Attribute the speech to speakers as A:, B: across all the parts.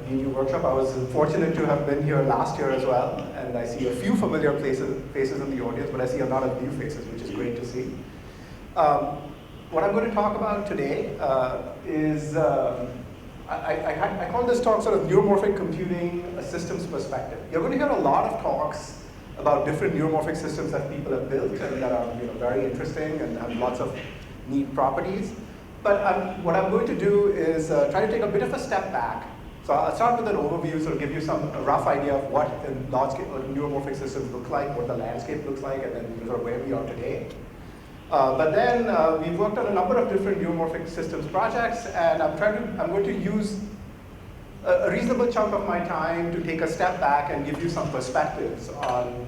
A: BNEW workshop. I was fortunate to have been here last year as well, and I see a few familiar faces in the audience, but I see a lot of new faces, which is great to see. What I'm going to talk about today is, I call this talk sort of neuromorphic computing, a systems perspective. You're going to hear a lot of talks about different neuromorphic systems that people have built and that are very interesting and have lots of neat properties. But what I'm going to do is try to take a bit of a step back. So I'll start with an overview, sort of give you a rough idea of what large-scale neuromorphic systems look like, what the landscape looks like, and then sort of where we are today. But then we've worked on a number of different neuromorphic systems projects, and I'm going to use a reasonable chunk of my time to take a step back and give you some perspectives on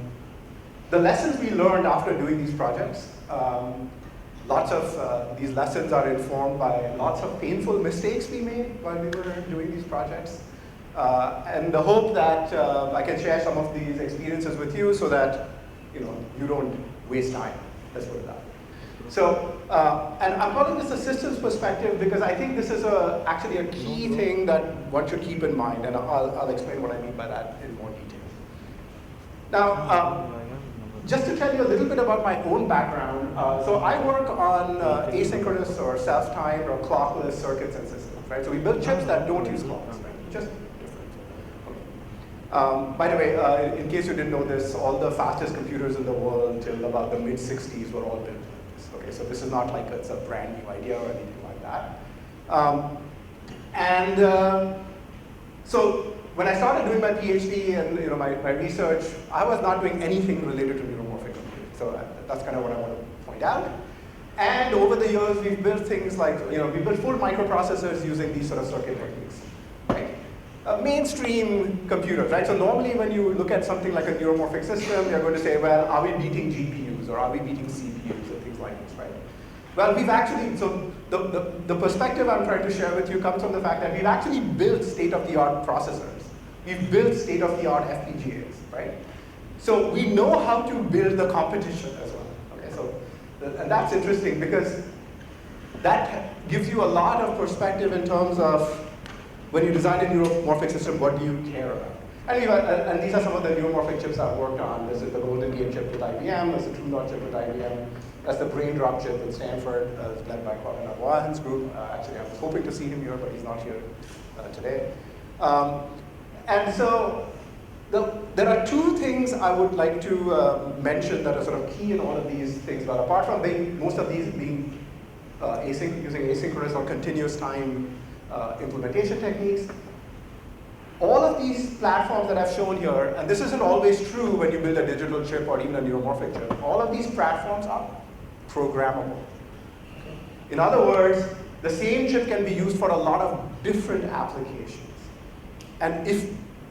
A: the lessons we learned after doing these projects. Lots of these lessons are informed by lots of painful mistakes we made while we were doing these projects. And the hope that I can share some of these experiences with you so that you don't waste time, let's put it that way. So, and I'm calling this a systems perspective because I think this is actually a key thing that one should keep in mind, and I'll explain what I mean by that in more detail. Now, just to tell you a little bit about my own background, so I work on asynchronous or self-timed or clockless circuits and systems, right? So we build chips that don't use clocks, right? Just different. Okay. By the way, in case you didn't know this, all the fastest computers in the world till about the mid-60s were all built like this. Okay, so this is not like it's a brand new idea or anything like that. So when I started doing my PhD and my research, I was not doing anything related to neuromorphic computing. So that's kind of what I want to point out. And over the years, we've built things like, we built full microprocessors using these sort of circuit techniques, right? Mainstream computers, right? So normally when you look at something like a neuromorphic system, you're going to say, well, are we beating GPUs or are we beating CPUs or things like this, right? Well, we've actually, so the perspective I'm trying to share with you comes from the fact that we've actually built state-of-the-art processors. We've built state-of-the-art FPGAs, right? So we know how to build the competition as well. Okay, so and that's interesting because that gives you a lot of perspective in terms of when you design a neuromorphic system, what do you care about? And these are some of the neuromorphic chips I've worked on. This is the Golden Gate chip with IBM. There's the True North chip with IBM. That's the Brain Drop chip with Stanford, led by Colin Awahan's group. Actually, I was hoping to see him here, but he's not here today. And so there are two things I would like to mention that are sort of key in all of these things. But apart from most of these being using asynchronous or continuous time implementation techniques, all of these platforms that I've shown here, and this isn't always true when you build a digital chip or even a neuromorphic chip, all of these platforms are programmable. Okay? In other words, the same chip can be used for a lot of different applications. And if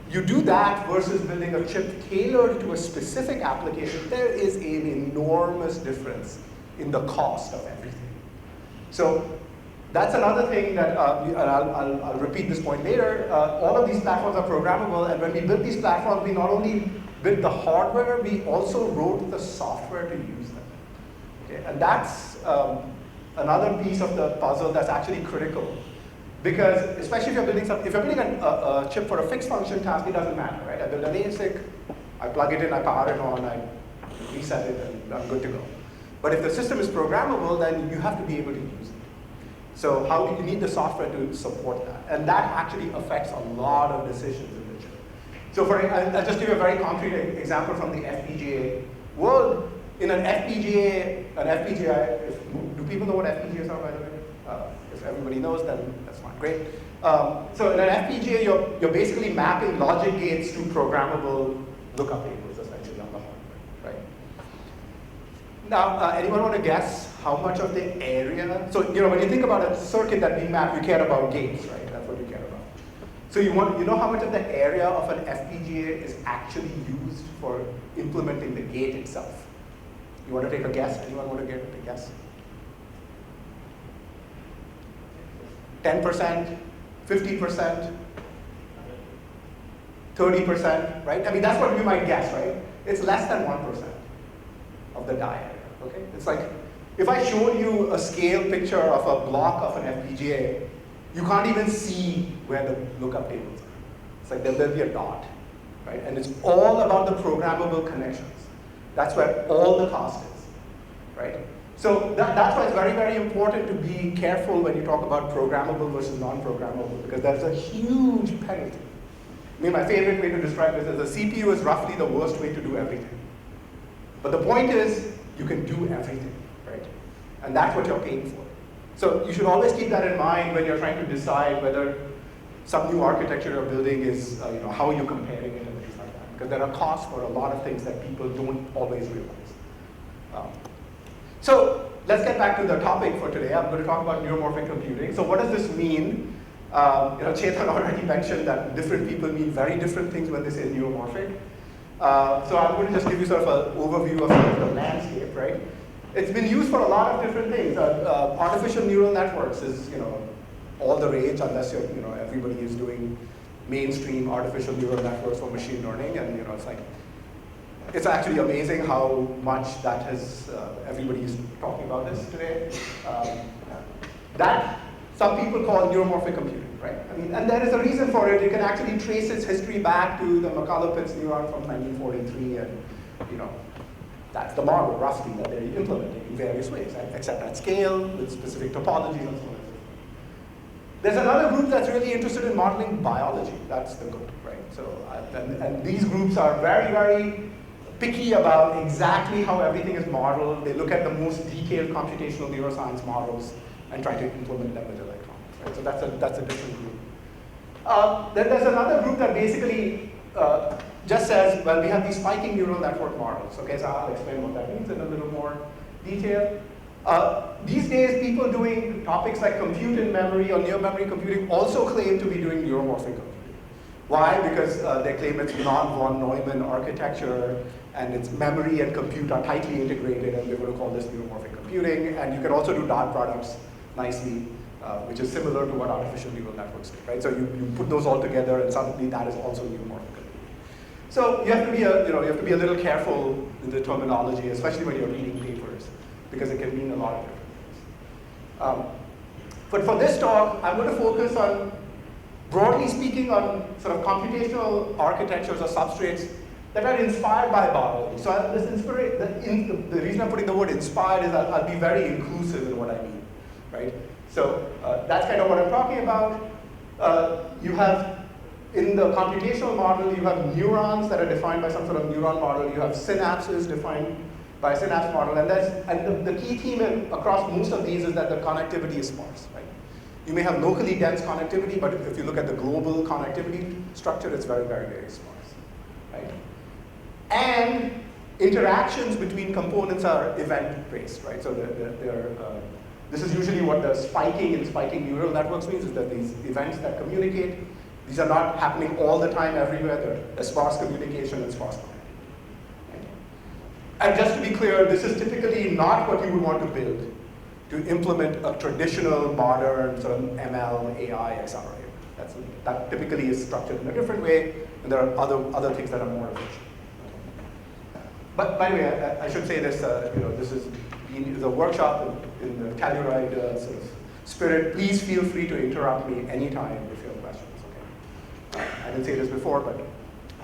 A: you do that versus building a chip tailored to a specific application, there is an enormous difference in the cost of everything. So that's another thing that, and I'll repeat this point later, all of these platforms are programmable, and when we built these platforms, we not only built the hardware, we also wrote the software to use them. Okay? And that's another piece of the puzzle that's actually critical. Because especially if you're building a chip for a fixed function task, it doesn't matter, right? I build an ASIC, I plug it in, I power it on, I reset it, and I'm good to go. But if the system is programmable, then you have to be able to use it. So you need the software to support that. And that actually affects a lot of decisions in the chip. So I'll just give you a very concrete example from the FPGA world. In an FPGA, do people know what FPGAs are, by the way? If everybody knows, then that's fine, great. So in an FPGA, you're basically mapping logic gates to programmable lookup tables, essentially, on the hardware, right? Now, anyone want to guess how much of the area? So when you think about a circuit that we map, you care about gates, right? That's what you care about. So you know how much of the area of an FPGA is actually used for implementing the gate itself? You want to take a guess? Anyone want to get a guess? 10%, 50%, 30%, right? I mean, that's what we might guess, right? It's less than 1% of the die area, okay? It's like, if I showed you a scale picture of a block of an FPGA, you can't even see where the lookup tables are. It's like there'll be a dot, right? And it's all about the programmable connections. That's where all the cost is, right? So that's why it's very, very important to be careful when you talk about programmable versus non-programmable, because there's a huge penalty. I mean, my favorite way to describe this is a CPU is roughly the worst way to do everything. But the point is, you can do everything, right? And that's what you're paying for. So you should always keep that in mind when you're trying to decide whether some new architecture you're building is, how you're comparing it and things like that. Because there are costs for a lot of things that people don't always realize. So let's get back to the topic for today. I'm going to talk about neuromorphic computing. So what does this mean? Chetan already mentioned that different people mean very different things when they say neuromorphic. So I'm going to just give you sort of an overview of the landscape, right? It's been used for a lot of different things. Artificial neural networks is, all the rage, unless everybody is doing mainstream artificial neural networks for machine learning, and it's actually amazing how much that has everybody is talking about this today. That some people call neuromorphic computing, right? I mean, and there is a reason for it. You can actually trace its history back to the McCullough-Pitts neuron from 1943, and that's the model roughly that they're implementing in various ways, right? Except at scale with specific topologies and so on. There's another group that's really interested in modeling biology. That's the goal, right? So, and these groups are very, very picky about exactly how everything is modeled. They look at the most detailed computational neuroscience models and try to implement them with electronics, right? So that's a different group. Then there's another group that basically just says, well, we have these spiking neural network models. Okay, so I'll explain what that means in a little more detail. These days, people doing topics like compute in memory or near-memory computing also claim to be doing neuromorphic computing. Why? Because they claim it's non-von Neumann architecture, and its memory and compute are tightly integrated, and we're going to call this neuromorphic computing. And you can also do dot products nicely, which is similar to what artificial neural networks do, right? So you put those all together, and suddenly that is also neuromorphic computing. So you have to be a little careful in the terminology, especially when you're reading papers, because it can mean a lot of different things. But for this talk, I'm going to focus on, broadly speaking, on sort of computational architectures or substrates that are inspired by biology. So the reason I'm putting the word inspired is I'll be very inclusive in what I mean, right? So that's kind of what I'm talking about. You have, in the computational model, you have neurons that are defined by some sort of neuron model. You have synapses defined by a synapse model. And the key theme across most of these is that the connectivity is sparse, right? You may have locally dense connectivity, but if you look at the global connectivity structure, it's very, very, very sparse, right? And interactions between components are event-based, right? So this is usually what the spiking in spiking neural networks means, is that these events that communicate, these are not happening all the time everywhere. They're a sparse communication and sparse connectivity. Right? And just to be clear, this is typically not what you would want to build to implement a traditional modern sort of ML, AI accelerator. That typically is structured in a different way, and there are other things that are more efficient. But by the way, I should say this, this is a workshop in the Telluride sort of spirit. Please feel free to interrupt me anytime if you have questions, okay? I didn't say this before, but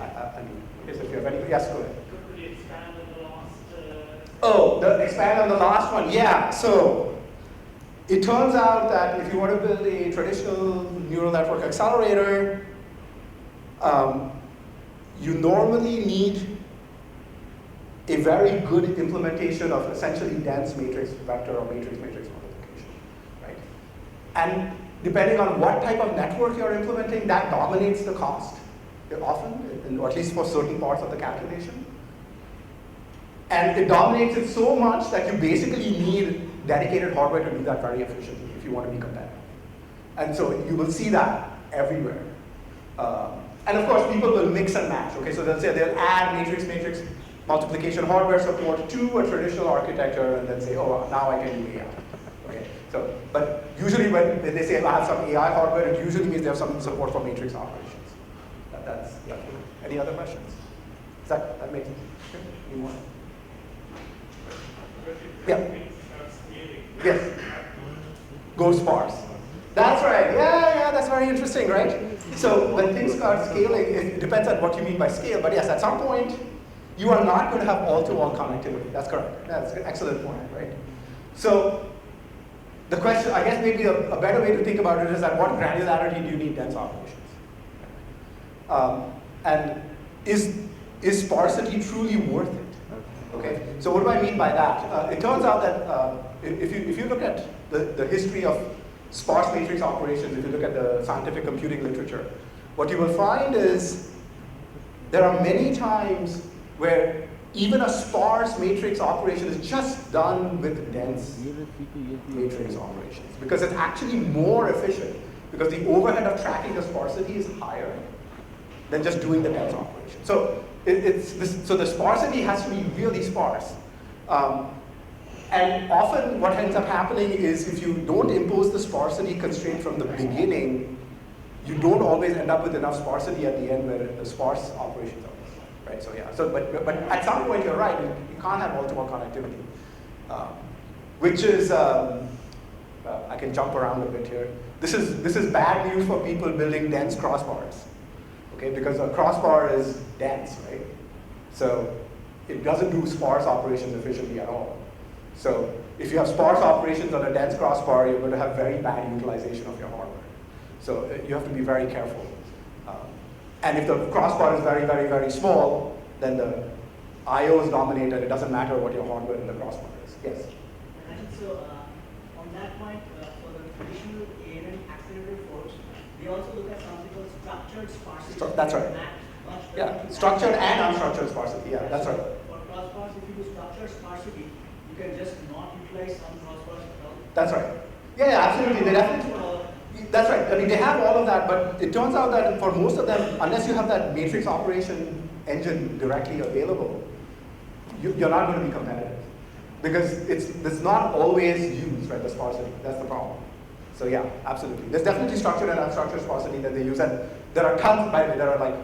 A: I mean, okay, so if you have any, yes, go ahead.
B: Could you expand on the last?
A: Expand on the last one, yeah. So it turns out that if you want to build a traditional neural network accelerator, you normally need a very good implementation of essentially dense matrix vector or matrix-matrix multiplication, right? And depending on what type of network you're implementing, that dominates the cost often, or at least for certain parts of the calculation. And it dominates it so much that you basically need dedicated hardware to do that very efficiently if you want to be competitive. And so you will see that everywhere. And of course, people will mix and match, okay? So they'll add matrix-matrix multiplication hardware support to a traditional architecture and then say, oh, now I can do AI. Okay? So, but usually when they say I have some AI hardware, it usually means they have some support for matrix operations. That's any other questions? Does that make sense? Any more? Yeah. Yes. Go sparse. That's right. Yeah, that's very interesting, right? So when things start scaling, it depends on what you mean by scale. But yes, at some point, you are not going to have all-to-all connectivity. That's correct. That's an excellent point, right? So the question, I guess maybe a better way to think about it is at what granularity do you need dense operations? And is sparsity truly worth it? Okay. So what do I mean by that? It turns out that if you look at the history of sparse matrix operations, if you look at the scientific computing literature, what you will find is there are many times where even a sparse matrix operation is just done with dense matrix operations because it's actually more efficient because the overhead of tracking the sparsity is higher than just doing the dense operation. So so the sparsity has to be really sparse. And often what ends up happening is if you don't impose the sparsity constraint from the beginning, you don't always end up with enough sparsity at the end where the sparse operations are. Right? So yeah. So but at some point you're right. You can't have all-to-all connectivity, which is I can jump around a bit here. This is bad news for people building dense crossbars. Okay, because a crossbar is dense, right? So it doesn't do sparse operations efficiently at all. So if you have sparse operations on a dense crossbar, you're going to have very bad utilization of your hardware. So you have to be very careful. And if the crossbar is very, very, very small, then the IOs dominate and it doesn't matter what your hardware in the crossbar is. Yes?
C: And so on that point, for the traditional ANN accelerated force, we also look at something called structured sparsity.
A: That's right. Yeah, structured and unstructured sparsity. Yeah, that's right.
C: For crossbars, if you do structured sparsity, you can just not utilize some crossbars at all.
A: That's right. Yeah, absolutely. They definitely. That's right. I mean, they have all of that, but it turns out that for most of them, unless you have that matrix operation engine directly available, you're not going to be competitive because it's not always used, right? The sparsity. That's the problem. So yeah, absolutely. There's definitely structured and unstructured sparsity that they use, and there are tons. By the way,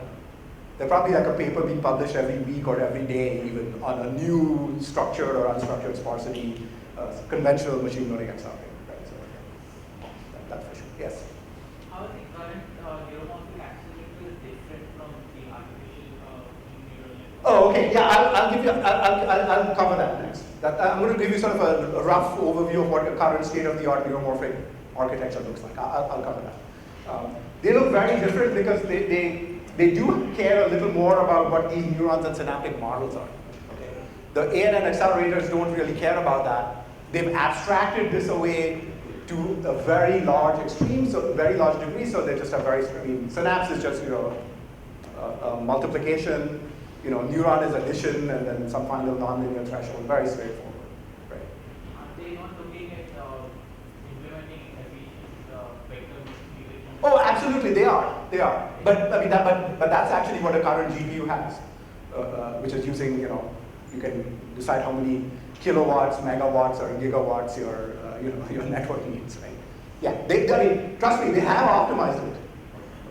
A: there's probably like a paper being published every week or every day, even on a new structured or unstructured sparsity, conventional machine learning accelerator. Right? So yeah, that's for sure. Yes.
B: How is the current neuromorphic accelerator is different from the artificial neural network?
A: Oh, okay. Yeah, I'll give you. I'll cover that next. I'm going to give you sort of a rough overview of what the current state-of-the-art neuromorphic architecture looks like. I'll cover that. They look very different because they do care a little more about what these neurons and synaptic models are. Okay. The ANN accelerators don't really care about that. They've abstracted this away to a very large extreme, so very large degree. So they just have synapse is just multiplication. Neuron is addition, and then some final nonlinear threshold. Very straightforward, right?
B: Are they not looking at implementing vector distribution?
A: Oh, absolutely, they are. They are. But I mean, but that's actually what a current GPU has, which is using you can decide how many kilowatts, megawatts, or gigawatts your network needs, right? Yeah, I mean, trust me, they have optimized it.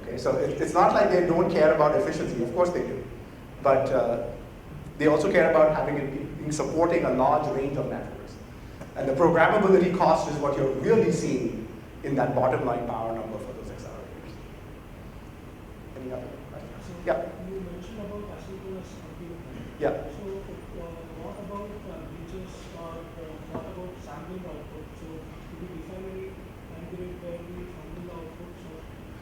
A: Okay, so it's not like they don't care about efficiency. Of course they do, but they also care about supporting a large range of networks. And the programmability cost is what you're really seeing in that bottom line power number for those accelerators. Any other questions?
D: So
A: Yeah.
D: you mentioned about asynchronous computing.
A: Yeah.
D: So what about glitches or what about sampling output? So do we define any time period where we sample the output? So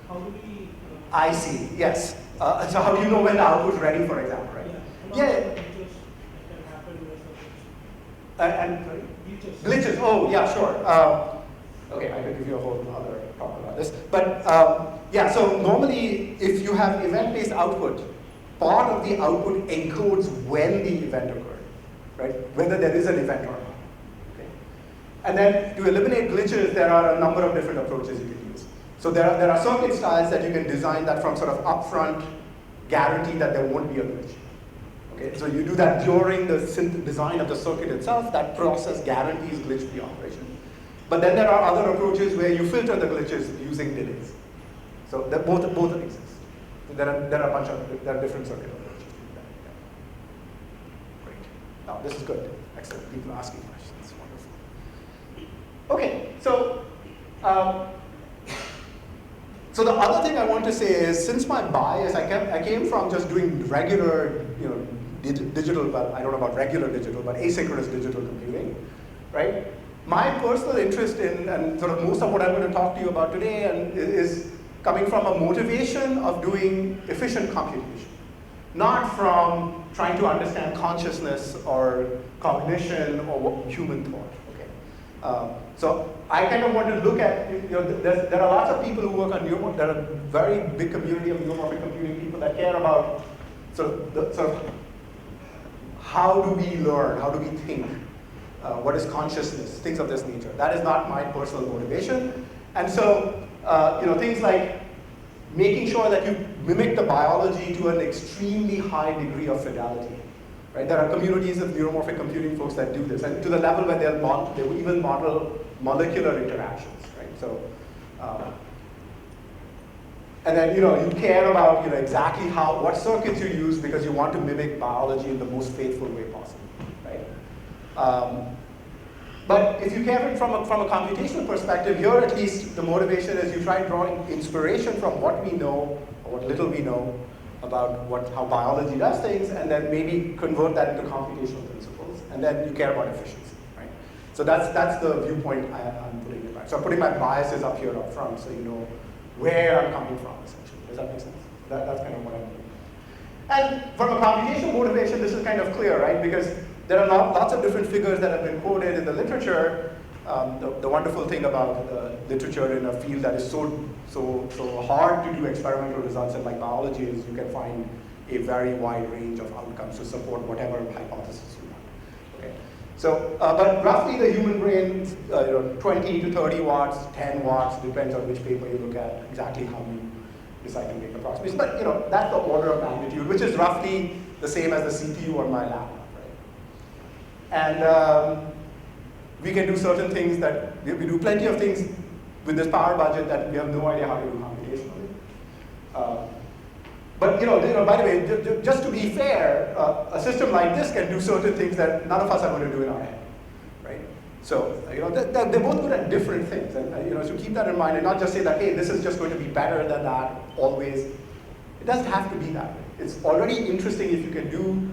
D: how do we?
A: I see. Yes. So how do you know when the output is ready, for example, right?
D: Yeah.
A: Yeah.
D: Glitches that can happen in the circuits.
A: And
D: Glitches.
A: glitches. Oh, yeah, sure. Okay, I could give you a whole other talk about this. But yeah, so normally if you have event-based output, part of the output encodes when the event occurred, right? Whether there is an event or not. Okay? And then to eliminate glitches, there are a number of different approaches you can use. So there are circuit styles that you can design that from sort of upfront guarantee that there won't be a glitch. Okay, so you do that during the design of the circuit itself. That process guarantees glitch-free operation. But then there are other approaches where you filter the glitches using delays. So both exist. So there are different circuit approaches to do that. Yeah. Great. Now this is good. Excellent. People are asking questions. Wonderful. Okay, so So the other thing I want to say is, since my bias, I came from just doing regular, digital, but I don't know about regular digital, but asynchronous digital computing, right? My personal interest in, and sort of most of what I'm going to talk to you about today, is coming from a motivation of doing efficient computation, not from trying to understand consciousness or cognition or human thought. Okay, so I kind of want to look at, there are lots of people who work on neuromorphic. There are a very big community of neuromorphic computing people that care about sort of how do we learn, how do we think, what is consciousness, things of this nature. That is not my personal motivation. And so, things like making sure that you mimic the biology to an extremely high degree of fidelity. Right? There are communities of neuromorphic computing folks that do this, and to the level where they will even model molecular interactions. Right? So, and then you care about exactly what circuits you use because you want to mimic biology in the most faithful way possible. Right? But if you care it from a computational perspective, here at least the motivation is you try drawing inspiration from what we know, or what little we know, about how biology does things, and then maybe convert that into computational principles, and then you care about efficiency, right? So that's the viewpoint I'm putting in mind. So I'm putting my biases up here up front, so you know where I'm coming from, essentially. Does that make sense? That's kind of what I'm doing. And from a computational motivation, this is kind of clear, right? Because there are lots of different figures that have been quoted in the literature. The wonderful thing about literature in a field that is so hard to do experimental results in, like biology, is you can find a very wide range of outcomes to support whatever hypothesis you want. Okay. So, but roughly the human brain, 20 to 30 watts, 10 watts, depends on which paper you look at, exactly how you decide to make approximations. But that's the order of magnitude, which is roughly the same as the CPU on my laptop. And we can do certain things that, we do plenty of things with this power budget that we have no idea how to do computationally. But by the way, just to be fair, a system like this can do certain things that none of us are going to do in our head, right? So they're both good at different things, and so keep that in mind, and not just say that, hey, this is just going to be better than that always. It doesn't have to be that way. It's already interesting if you can do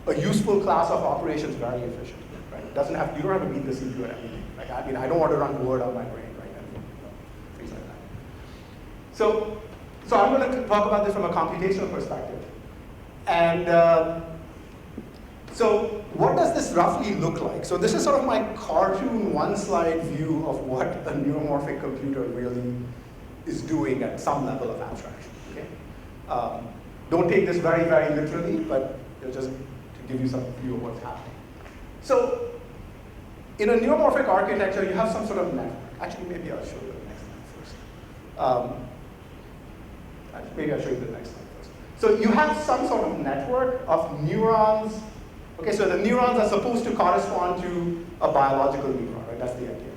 A: a useful class of operations very efficiently, right? You don't have to beat the CPU at everything. Like, I don't want to run Word on my brain, right? And things like that. So I'm going to talk about this from a computational perspective. And so what does this roughly look like? So this is sort of my cartoon one-slide view of what a neuromorphic computer really is doing at some level of abstraction. Okay? Don't take this very, very literally, but just give you some view of what's happening. So in a neuromorphic architecture, you have some sort of network. Actually, maybe I'll show you the next slide first. Maybe I'll show you the next slide first. So you have some sort of network of neurons. Okay, so the neurons are supposed to correspond to a biological neuron, right? That's the idea.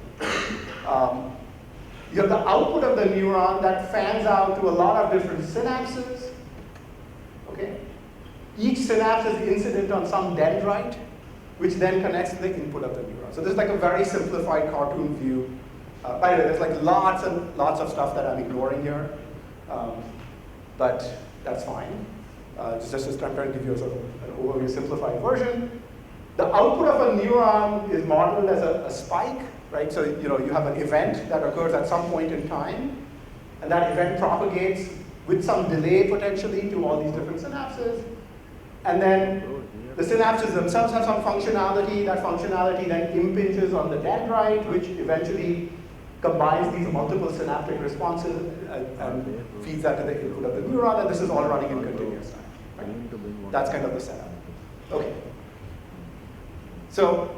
A: You have the output of the neuron that fans out to a lot of different synapses. Okay? Each synapse is incident on some dendrite, which then connects to the input of the neuron. So this is like a very simplified cartoon view. By the way, there's like lots and lots of stuff that I'm ignoring here, but that's fine. It's just I'm trying to give you a sort of an overview, simplified version. The output of a neuron is modeled as a spike, right? So you have an event that occurs at some point in time, and that event propagates with some delay potentially to all these different synapses. And then the synapses themselves have some functionality. That functionality then impinges on the dendrite, which eventually combines these multiple synaptic responses and feeds that to the input of the neuron, and this is all running in continuous time. Right? That's kind of the setup. Okay. So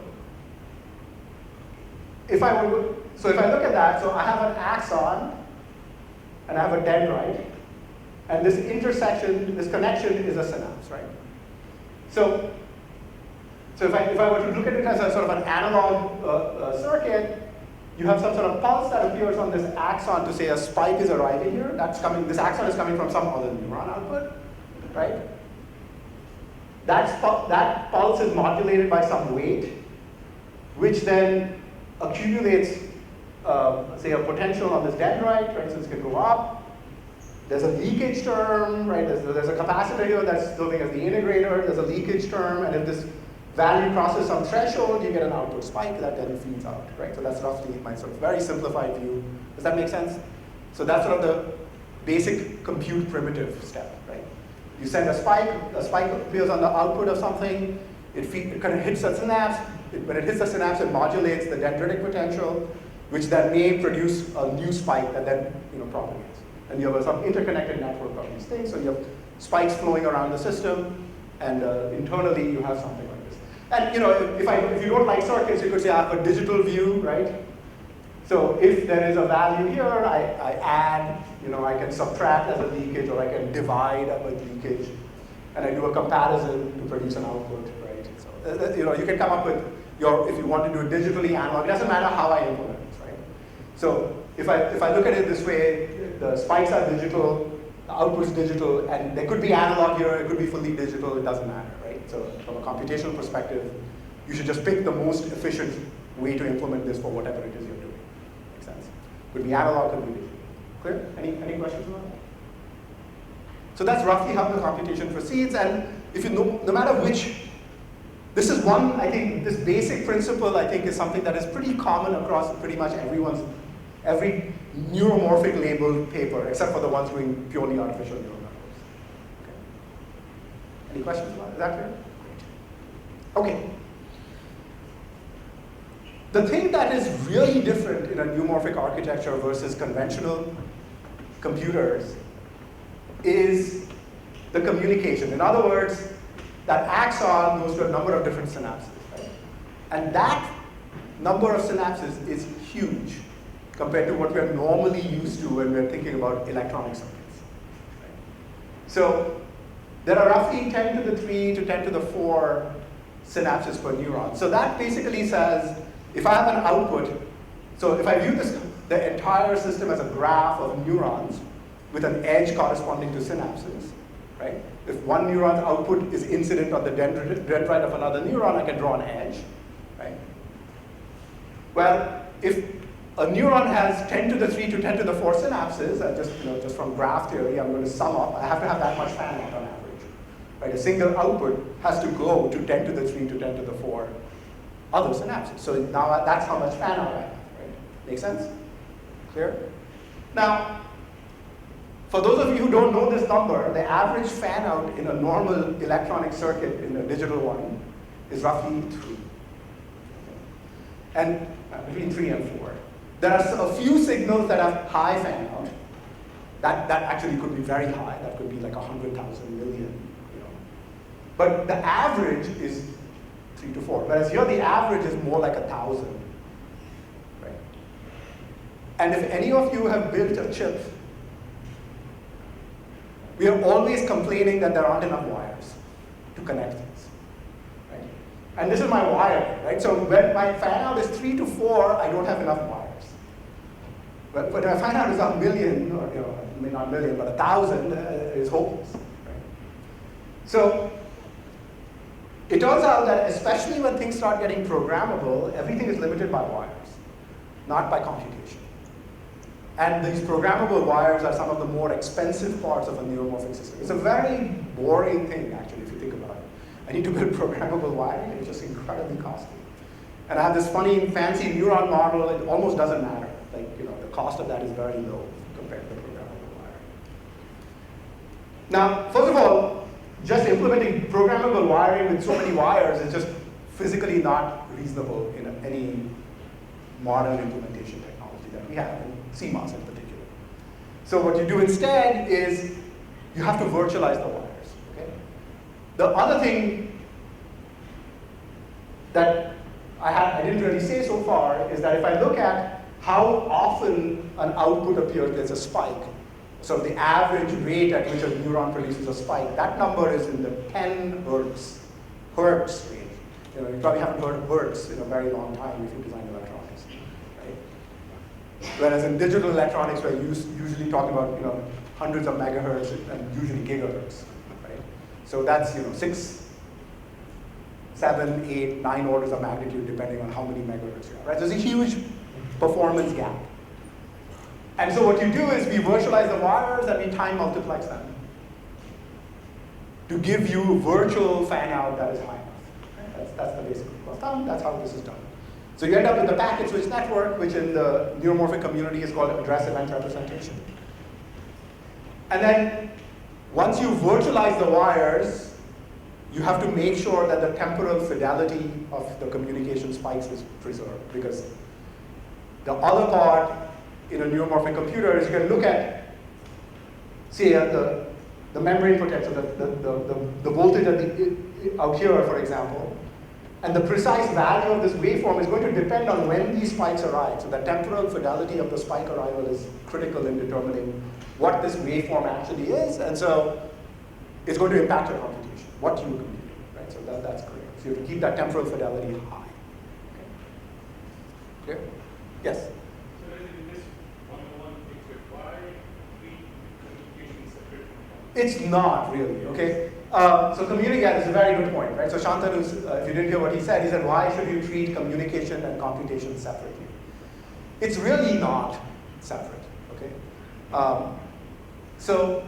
A: if I look at that, so I have an axon and I have a dendrite, and this intersection, this connection is a synapse, right? So if I were to look at it as a sort of an analog circuit, you have some sort of pulse that appears on this axon to say a spike is arriving here. This axon is coming from some other neuron output, right? That pulse is modulated by some weight, which then accumulates, say, a potential on this dendrite, right? So this can go up, there's a leakage term, right? There's a capacitor here that's serving as the integrator. There's a leakage term, and if this value crosses some threshold, you get an output spike that then feeds out, right? So that's roughly my sort of very simplified view. Does that make sense? So that's sort of the basic compute primitive step, right? You send a spike appears on the output of something, it kind of hits a synapse. When it hits the synapse, it modulates the dendritic potential, which then may produce a new spike that then propagates. And you have some interconnected network of these things, so you have spikes flowing around the system, and internally you have something like this. And if you don't like circuits, you could say I have a digital view, right? So if there is a value here, I add, I can subtract as a leakage, or I can divide with leakage, and I do a comparison to produce an output, right? So you can come up with if you want to do it digitally, analog. It doesn't matter how I implement this, right? So if I look at it this way, the spikes are digital, the output's digital, and there could be analog here, it could be fully digital, it doesn't matter, right? So from a computational perspective, you should just pick the most efficient way to implement this for whatever it is you're doing. Makes sense? Could be analog, could be digital. Clear? Any questions about that? So that's roughly how the computation proceeds, and if you know, no matter which, this is one, I think, this basic principle, I think, is something that is pretty common across pretty much every neuromorphic labeled paper, except for the ones doing purely artificial neural networks. Okay. Any questions about it? Is that clear? Great. Okay. The thing that is really different in a neuromorphic architecture versus conventional computers is the communication. In other words, that axon goes to a number of different synapses, right? And that number of synapses is huge compared to what we're normally used to when we're thinking about electronic circuits. Right? So there are roughly 10 to the 3 to 10 to the 4 synapses per neuron. So that basically says, if I have an output, so if I view the entire system as a graph of neurons with an edge corresponding to synapses, right? If one neuron's output is incident on the dendrite of another neuron, I can draw an edge, right? Well, if a neuron has 10 to the 3 to 10 to the 4 synapses, just from graph theory, I'm going to sum up, I have to have that much fan out on average, right? A single output has to go to 10 to the 3 to 10 to the 4 other synapses. So now that's how much fan out I have, right? Make sense? Clear? Now, for those of you who don't know this number, the average fan out in a normal electronic circuit, in a digital one, is roughly 3. And between 3 and 4. There are a few signals that have high fan out. That actually could be very high. That could be like 100,000 million. But the average is 3 to 4. Whereas here the average is more like 1,000. Right? And if any of you have built a chip, we are always complaining that there aren't enough wires to connect things, right? And this is my wire, right? So when my fan out is 3 to 4, I don't have enough wires. But when my fan out is 1 million, or maybe not 1 million, but 1,000, is hopeless, right? So it turns out that especially when things start getting programmable, everything is limited by wires, not by computation. And these programmable wires are some of the more expensive parts of a neuromorphic system. It's a very boring thing, actually, if you think about it. I need to build programmable wiring, it's just incredibly costly. And I have this funny, fancy neuron model, it almost doesn't matter. Like, the cost of that is very low compared to programmable wiring. Now, first of all, just implementing programmable wiring with so many wires is just physically not reasonable in any modern implementation technology that we have. CMOS in particular. So what you do instead is you have to virtualize the wires. Okay? The other thing that I didn't really say so far is that if I look at how often an output appears, there's a spike. So the average rate at which a neuron produces a spike, that number is in the 10 hertz range. You probably haven't heard of hertz in a very long time if you design electronics. Whereas in digital electronics, we're usually talking about hundreds of megahertz and usually gigahertz, right? So that's 6, 7, 8, 9 orders of magnitude depending on how many megahertz you have, right? There's a huge performance gap. And so what you do is we virtualize the wires and we time multiplex them to give you virtual fan out that is high enough. That's the basic rule of thumb. That's how this is done. So you end up with the packet switch network, which in the neuromorphic community is called address event representation. And then once you virtualize the wires, you have to make sure that the temporal fidelity of the communication spikes is preserved, because the other part in a neuromorphic computer is you can look at, say, the membrane potential, the voltage out here, for example, and the precise value of this waveform is going to depend on when these spikes arrive. So the temporal fidelity of the spike arrival is critical in determining what this waveform actually is, and so it's going to impact your computation, what you compute, right? So that's critical. So you have to keep that temporal fidelity high. Okay. Clear? Yes?
E: So in this one-on-one picture, why treat communication separate from communication?
A: It's not really, okay? So communication is a very good point, right? So Shantanu, if you didn't hear what he said, why should you treat communication and computation separately? It's really not separate, okay? So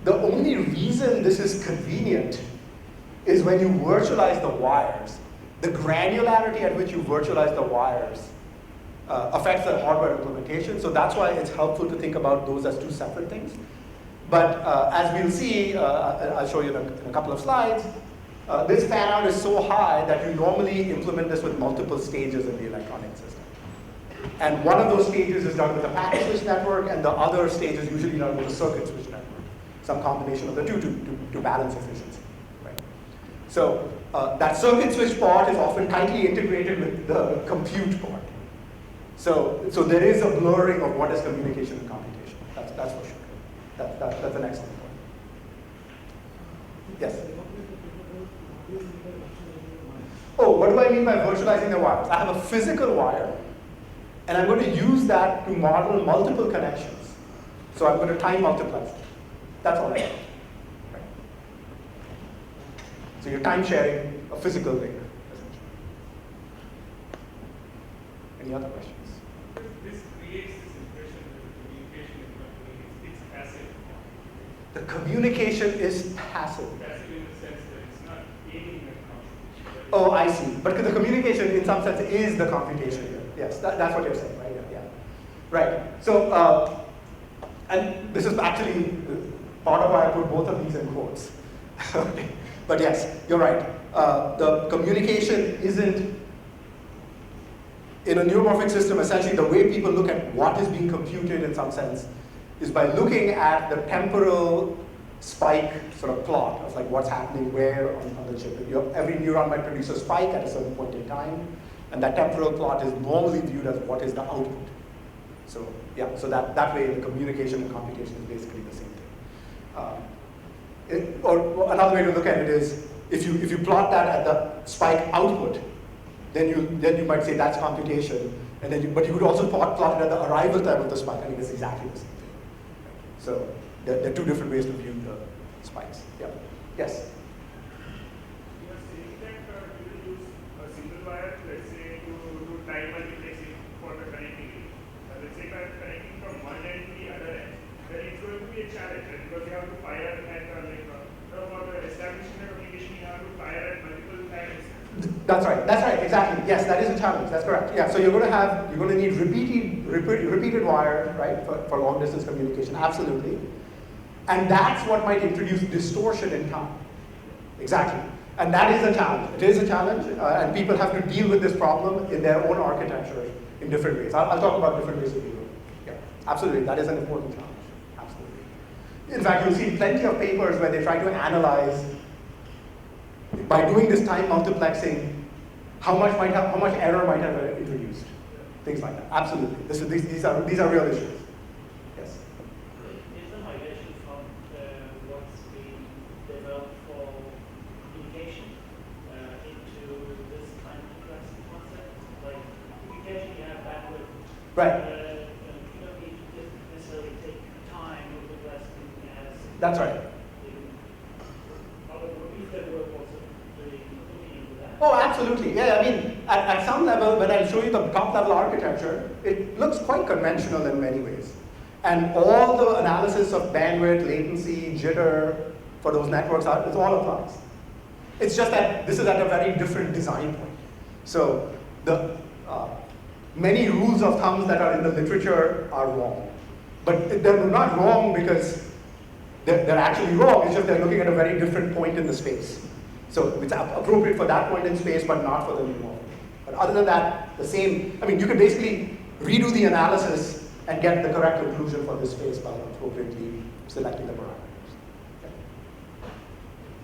A: the only reason this is convenient is when you virtualize the wires. The granularity at which you virtualize the wires affects the hardware implementation, so that's why it's helpful to think about those as two separate things. But as we'll see, I'll show you in a couple of slides, this fan out is so high that you normally implement this with multiple stages in the electronic system. And one of those stages is done with a packet switch network, and the other stage is usually done with a circuit switch network. Some combination of the two to balance efficiency. Right? So that circuit switch part is often tightly integrated with the compute part. So there is a blurring of what is communication and computation. That's for sure. That's an excellent point. Yes? Oh, what do I mean by virtualizing the wires? I have a physical wire, and I'm going to use that to model multiple connections. So I'm going to time multiplex it. That's all I do. Right? So you're time sharing a physical layer, essentially. Any other questions?
E: This creates this impression that the communication is passive.
A: The communication is passive.
E: Passive in the sense that it's not aiming at computation.
A: Oh, I see. But the communication, in some sense, is the computation. Yes, that's what you're saying, right? Yeah. Right. So, and this is actually part of why I put both of these in quotes. Okay. But yes, you're right. The communication isn't, in a neuromorphic system, essentially the way people look at what is being computed in some sense is by looking at the temporal spike sort of plot of like what's happening where on the chip. Every neuron might produce a spike at a certain point in time, and that temporal plot is normally viewed as what is the output. So yeah, so that way the communication and computation is basically the same thing. Or another way to look at it is if you plot that at the spike output, then you might say that's computation, and but you could also plot it at the arrival time of the spike. I mean, it's exactly the same thing. So there are two different ways to view the spikes. Yeah. Yes.
E: You are saying that you will use a single wire, let's say, to do time multiplexing for the connectivity. Let's say connecting from one end to the other end, then it's going to be a challenge, right? Because you have to fire at for the establishing the communication, you have to fire at multiple times.
A: That's right, exactly. Yes, that is a challenge, that's correct. Yeah, so you're going to need repeated wire, right, for long distance communication, absolutely. And that's what might introduce distortion in time. Exactly. And that is a challenge. It is a challenge, and people have to deal with this problem in their own architecture in different ways. I'll talk about different ways of dealing with it. Yeah, absolutely, that is an important challenge, absolutely. In fact, you'll see plenty of papers where they try to analyze, by doing this time multiplexing, how much error might have introduced, things like that. Absolutely, these are real issues. Yes.
B: Is the migration from what's being developed for communication into this kind of multiplexing concept? Like communication, you have bandwidth.
A: Right.
B: You don't need to necessarily take time multiplexing as.
A: That's right.
B: If there were also looking into that.
A: Oh, absolutely. Yeah, I mean, at some level, when I show you the top level architecture, it looks quite conventional in many ways. And all the analysis of bandwidth, latency, jitter for those networks, it all applies. It's just that this is at a very different design point. So the many rules of thumbs that are in the literature are wrong. But they're not wrong because they're actually wrong, it's just they're looking at a very different point in the space. So it's appropriate for that point in space, but not for the neuromorphic. But other than that, the same, I mean, you can basically redo the analysis and get the correct conclusion for this space by appropriately selecting the parameters. Okay.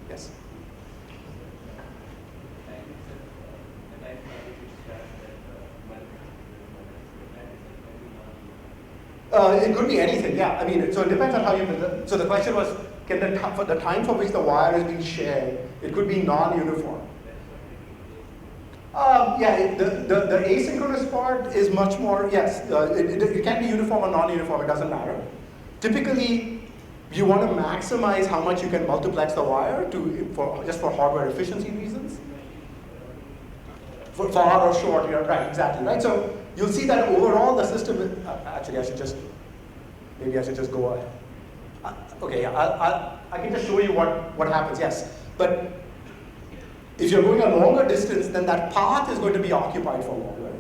A: Yes? It could be anything, yeah. I mean, so it depends on how you, so the question was, can the time for which the wire is being shared, it could be non-uniform. Yeah, the asynchronous part is much more, yes, it can be uniform or non-uniform, it doesn't matter. Typically, you want to maximize how much you can multiplex the wire just for hardware efficiency reasons. For far or short, yeah, right, exactly, right? So you'll see that overall the system, actually maybe I should just go ahead. Okay, yeah, I can just show you what happens, yes. But if you're going a longer distance, then that path is going to be occupied for longer.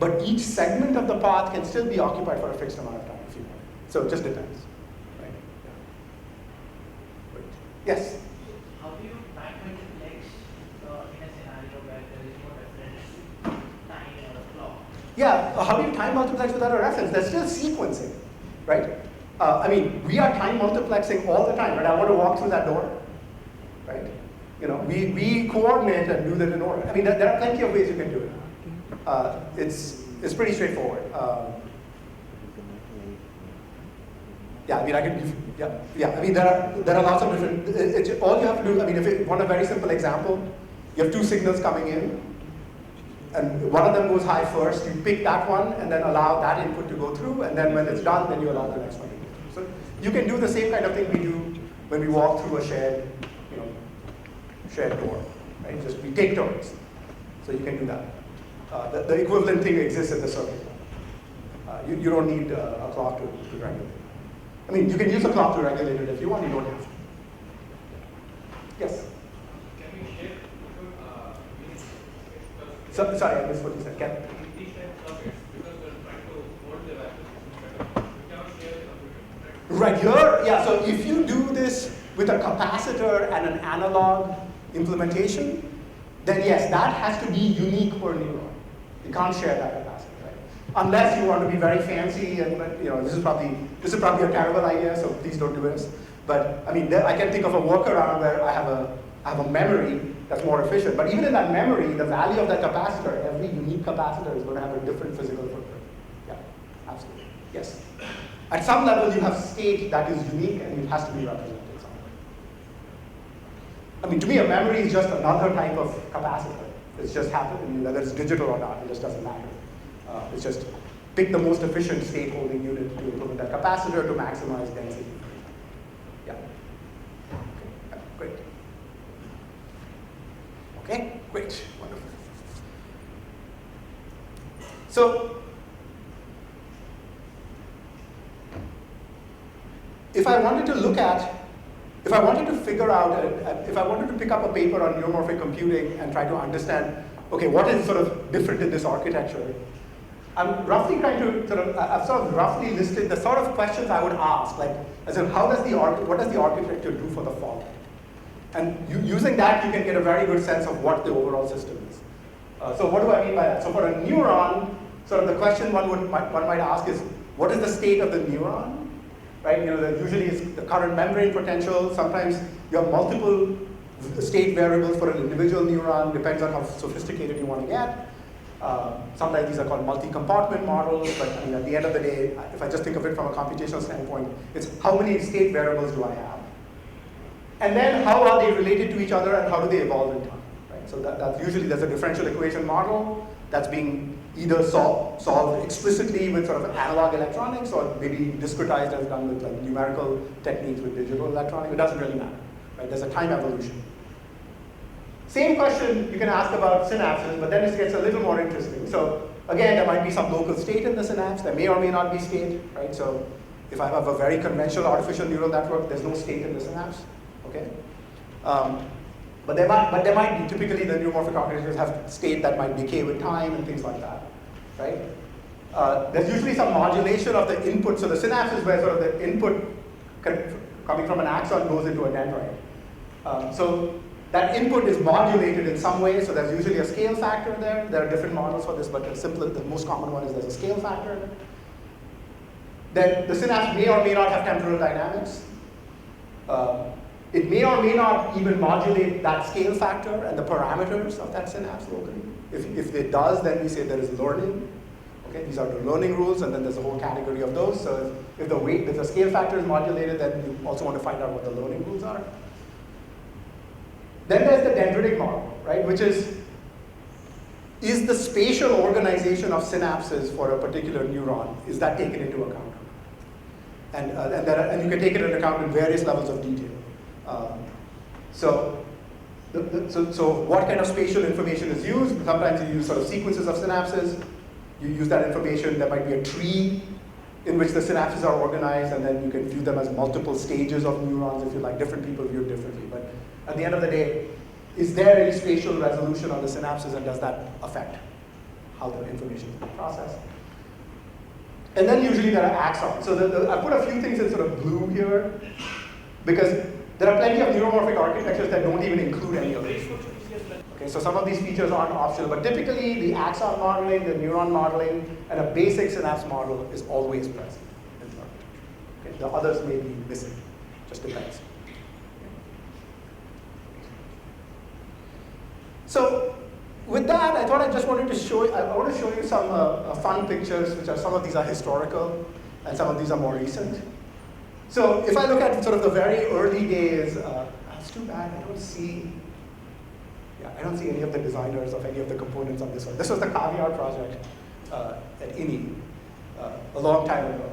A: But each segment of the path can still be occupied for a fixed amount of time if you want. So it just depends. Right? Yeah. Yes?
B: How do you time multiplex in a scenario where there is no reference time or clock?
A: Yeah, how do you time multiplex without a reference? There's still sequencing, right? I mean, we are time multiplexing all the time, right? I want to walk through that door, right? You know, we coordinate and do that in order. I mean, there are plenty of ways you can do it. It's pretty straightforward. Yeah, I mean, I mean, there are lots of different. All you have to do. I mean, if you want a very simple example, you have two signals coming in, and one of them goes high first. You pick that one, and then allow that input to go through, and then when it's done, then you allow the next one to go through. So you can do the same kind of thing we do when we walk through a shared door, right? Just we take turns, so you can do that. The equivalent thing exists in the circuit. You don't need a clock to regulate it. I mean, you can use a clock to regulate it if you want. You don't have to. Yes.
F: Can we share?
A: Sorry, I missed what you said. Can?
F: These type of circuits, because we're trying to hold the values better, we cannot share the computer.
A: Right here, yeah. So if you do this with a capacitor and an analog implementation, then yes, that has to be unique per neuron. You can't share that capacitor, right? Unless you want to be very fancy, and this is probably a terrible idea. So please don't do this. But I mean, I can think of a workaround where I have a memory that's more efficient. But even in that memory, the value of that capacitor, every unique capacitor is going to have a different physical footprint. Yeah, absolutely. Yes. At some level, you have state that is unique and it has to be represented somewhere. I mean, to me, a memory is just another type of capacitor. It's just happening, whether it's digital or not, it just doesn't matter. It's just pick the most efficient state holding unit to implement that capacitor to maximize density. Yeah. Okay, great. Okay, great, wonderful. So, if I wanted to figure out, if I wanted to pick up a paper on neuromorphic computing and try to understand, okay, what is sort of different in this architecture, I'm roughly trying to I've sort of roughly listed the sort of questions I would ask, like, as in, what does the architecture do for the fault? And using that, you can get a very good sense of what the overall system is. So what do I mean by that? So for a neuron, sort of the question one might ask is, what is the state of the neuron? Right? Usually it's the current membrane potential. Sometimes you have multiple state variables for an individual neuron, depends on how sophisticated you want to get. Sometimes these are called multi-compartment models, but I mean, at the end of the day, if I just think of it from a computational standpoint, it's how many state variables do I have? And then how are they related to each other and how do they evolve in time? Right? So that's usually there's a differential equation model that's being either solved explicitly with sort of analog electronics or maybe discretized as done with like numerical techniques with digital electronics. It doesn't really matter. Right? There's a time evolution. Same question you can ask about synapses, but then it gets a little more interesting. So again, there might be some local state in the synapse. There may or may not be state, right? So if I have a very conventional artificial neural network, there's no state in the synapse, okay? But there might be, typically the neuromorphic architectures have state that might decay with time and things like that, right? There's usually some modulation of the input. So the synapse is where sort of the input coming from an axon goes into a dendrite. So that input is modulated in some way, so there's usually a scale factor there. There are different models for this, but the most common one is there's a scale factor. Then the synapse may or may not have temporal dynamics. It may or may not even modulate that scale factor and the parameters of that synapse locally. If it does, then we say there is learning. Okay, these are the learning rules, and then there's a whole category of those. So if the scale factor is modulated, then you also want to find out what the learning rules are. Then there's the dendritic model, right, which is the spatial organization of synapses for a particular neuron, is that taken into account? And you can take it into account in various levels of detail. So what kind of spatial information is used? Sometimes you use sort of sequences of synapses. You use that information. There might be a tree in which the synapses are organized, and then you can view them as multiple stages of neurons if you like. Different people view it differently. But at the end of the day, is there any spatial resolution on the synapses, and does that affect how the information is processed? And then usually there are axons. So I put a few things in sort of blue here, because there are plenty of neuromorphic architectures that don't even include any of these features. Okay, so some of these features aren't optional, but typically the axon modeling, the neuron modeling, and a basic synapse model is always present in the architecture. Okay, the others may be missing, just depends. So with that, I thought I just wanted to show you, I want to show you some fun pictures, which are, some of these are historical, and some of these are more recent. So if I look at sort of the very early days, it's too bad, I don't see any of the designers of any of the components on this one. This was the Caviar project at INI a long time ago.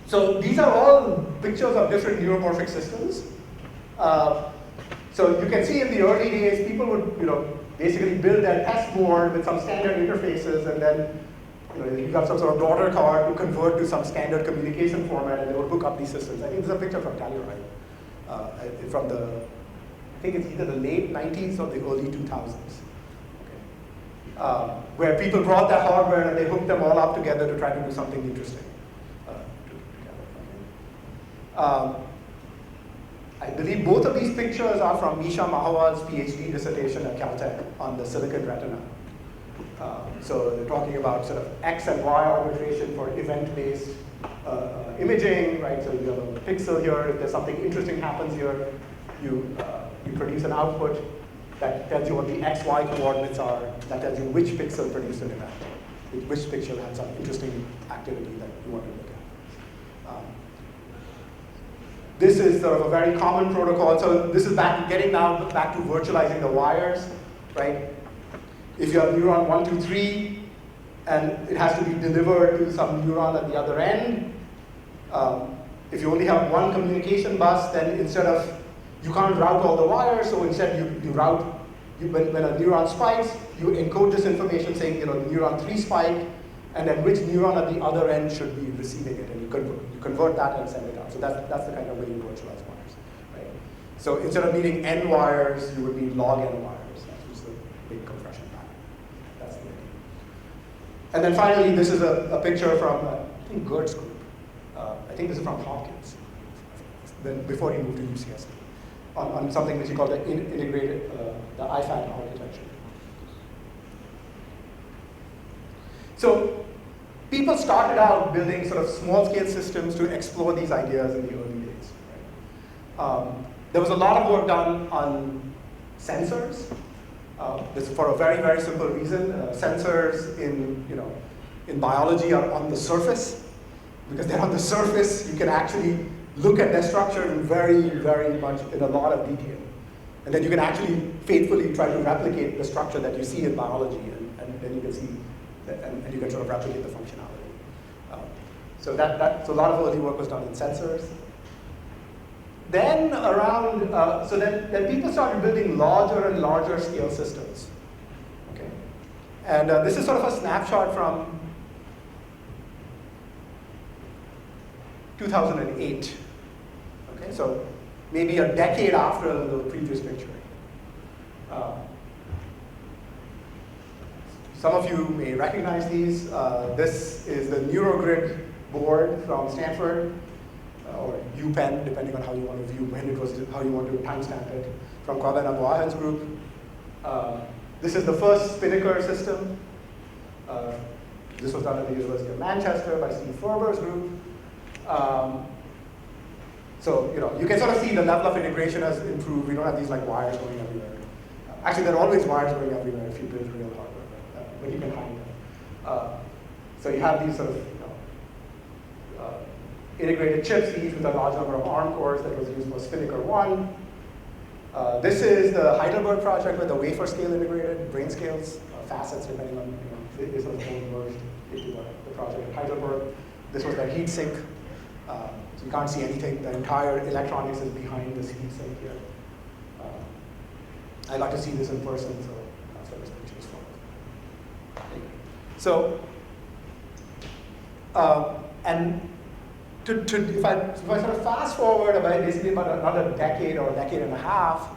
A: So these are all pictures of different neuromorphic systems. So you can see in the early days, people would basically build their test board with some standard interfaces, and then you got some sort of daughter card to convert to some standard communication format, and they would hook up these systems. I think this is a picture from Telluride, from I think it's either the late 90s or the early 2000s, okay. Where people brought their hardware and they hooked them all up together to try to do something interesting. I believe both of these pictures are from Misha Mahawal's PhD dissertation at Caltech on the silicon retina. So they're talking about sort of X and Y arbitration for event-based imaging, right? So you have a pixel here. If there's something interesting happens here, you produce an output that tells you what the X, Y coordinates are. That tells you which pixel produced an event, which pixel had some interesting activity that you want to look at. This is sort of a very common protocol. So this is getting now back to virtualizing the wires, right? If you have neuron 1, 2, 3, and it has to be delivered to some neuron at the other end, if you only have one communication bus, then instead of, you can't route all the wires, so instead you route, when a neuron spikes, you encode this information saying, the neuron 3 spiked, and then which neuron at the other end should be receiving it, and you convert that and send it out. So that's the kind of way you virtualize wires, right? So instead of needing n wires, you would need log n wires. That's just the big compression pattern. That's the idea. And then finally, this is a picture from, I think, Gert's group. I think this is from Hopkins, then before he moved to UCSD, on something which he called the integrated, the IFAT architecture. So people started out building sort of small-scale systems to explore these ideas in the early days. Right? There was a lot of work done on sensors. This is for a very, very simple reason. Sensors in biology are on the surface. Because they're on the surface, you can actually look at their structure in very, very much, in a lot of detail. And then you can actually faithfully try to replicate the structure that you see in biology, and then you can see, and you can sort of replicate the functionality. So a lot of early work was done in sensors. then around, then people started building larger and larger scale systems. Okay, and this is sort of a snapshot from 2008. Okay, so maybe a decade after the previous picture. Some of you may recognize these. This is the Neurogrid board from Stanford, or UPenn, depending on how you want to view when it was, how you want to timestamp it, from Colin Abuahan's group. This is the first Spinnaker system. This was done at the University of Manchester by Steve Ferber's group. So you can sort of see the level of integration has improved. We don't have these like wires going everywhere. Actually, there are always wires going everywhere if you build real hardware, but you can hide them. So you have these sort of integrated chips, each with a large number of ARM cores that was used for Spinnaker 1. This is the Heidelberg project with the wafer scale integrated, brain scales, facets depending on, this was merged into the project at Heidelberg. This was their heat sink. So you can't see anything. The entire electronics is behind this heat sink here. I got to see this in person, so that's what this picture is from. So, and if I sort of fast forward basically about another decade or a decade and a half,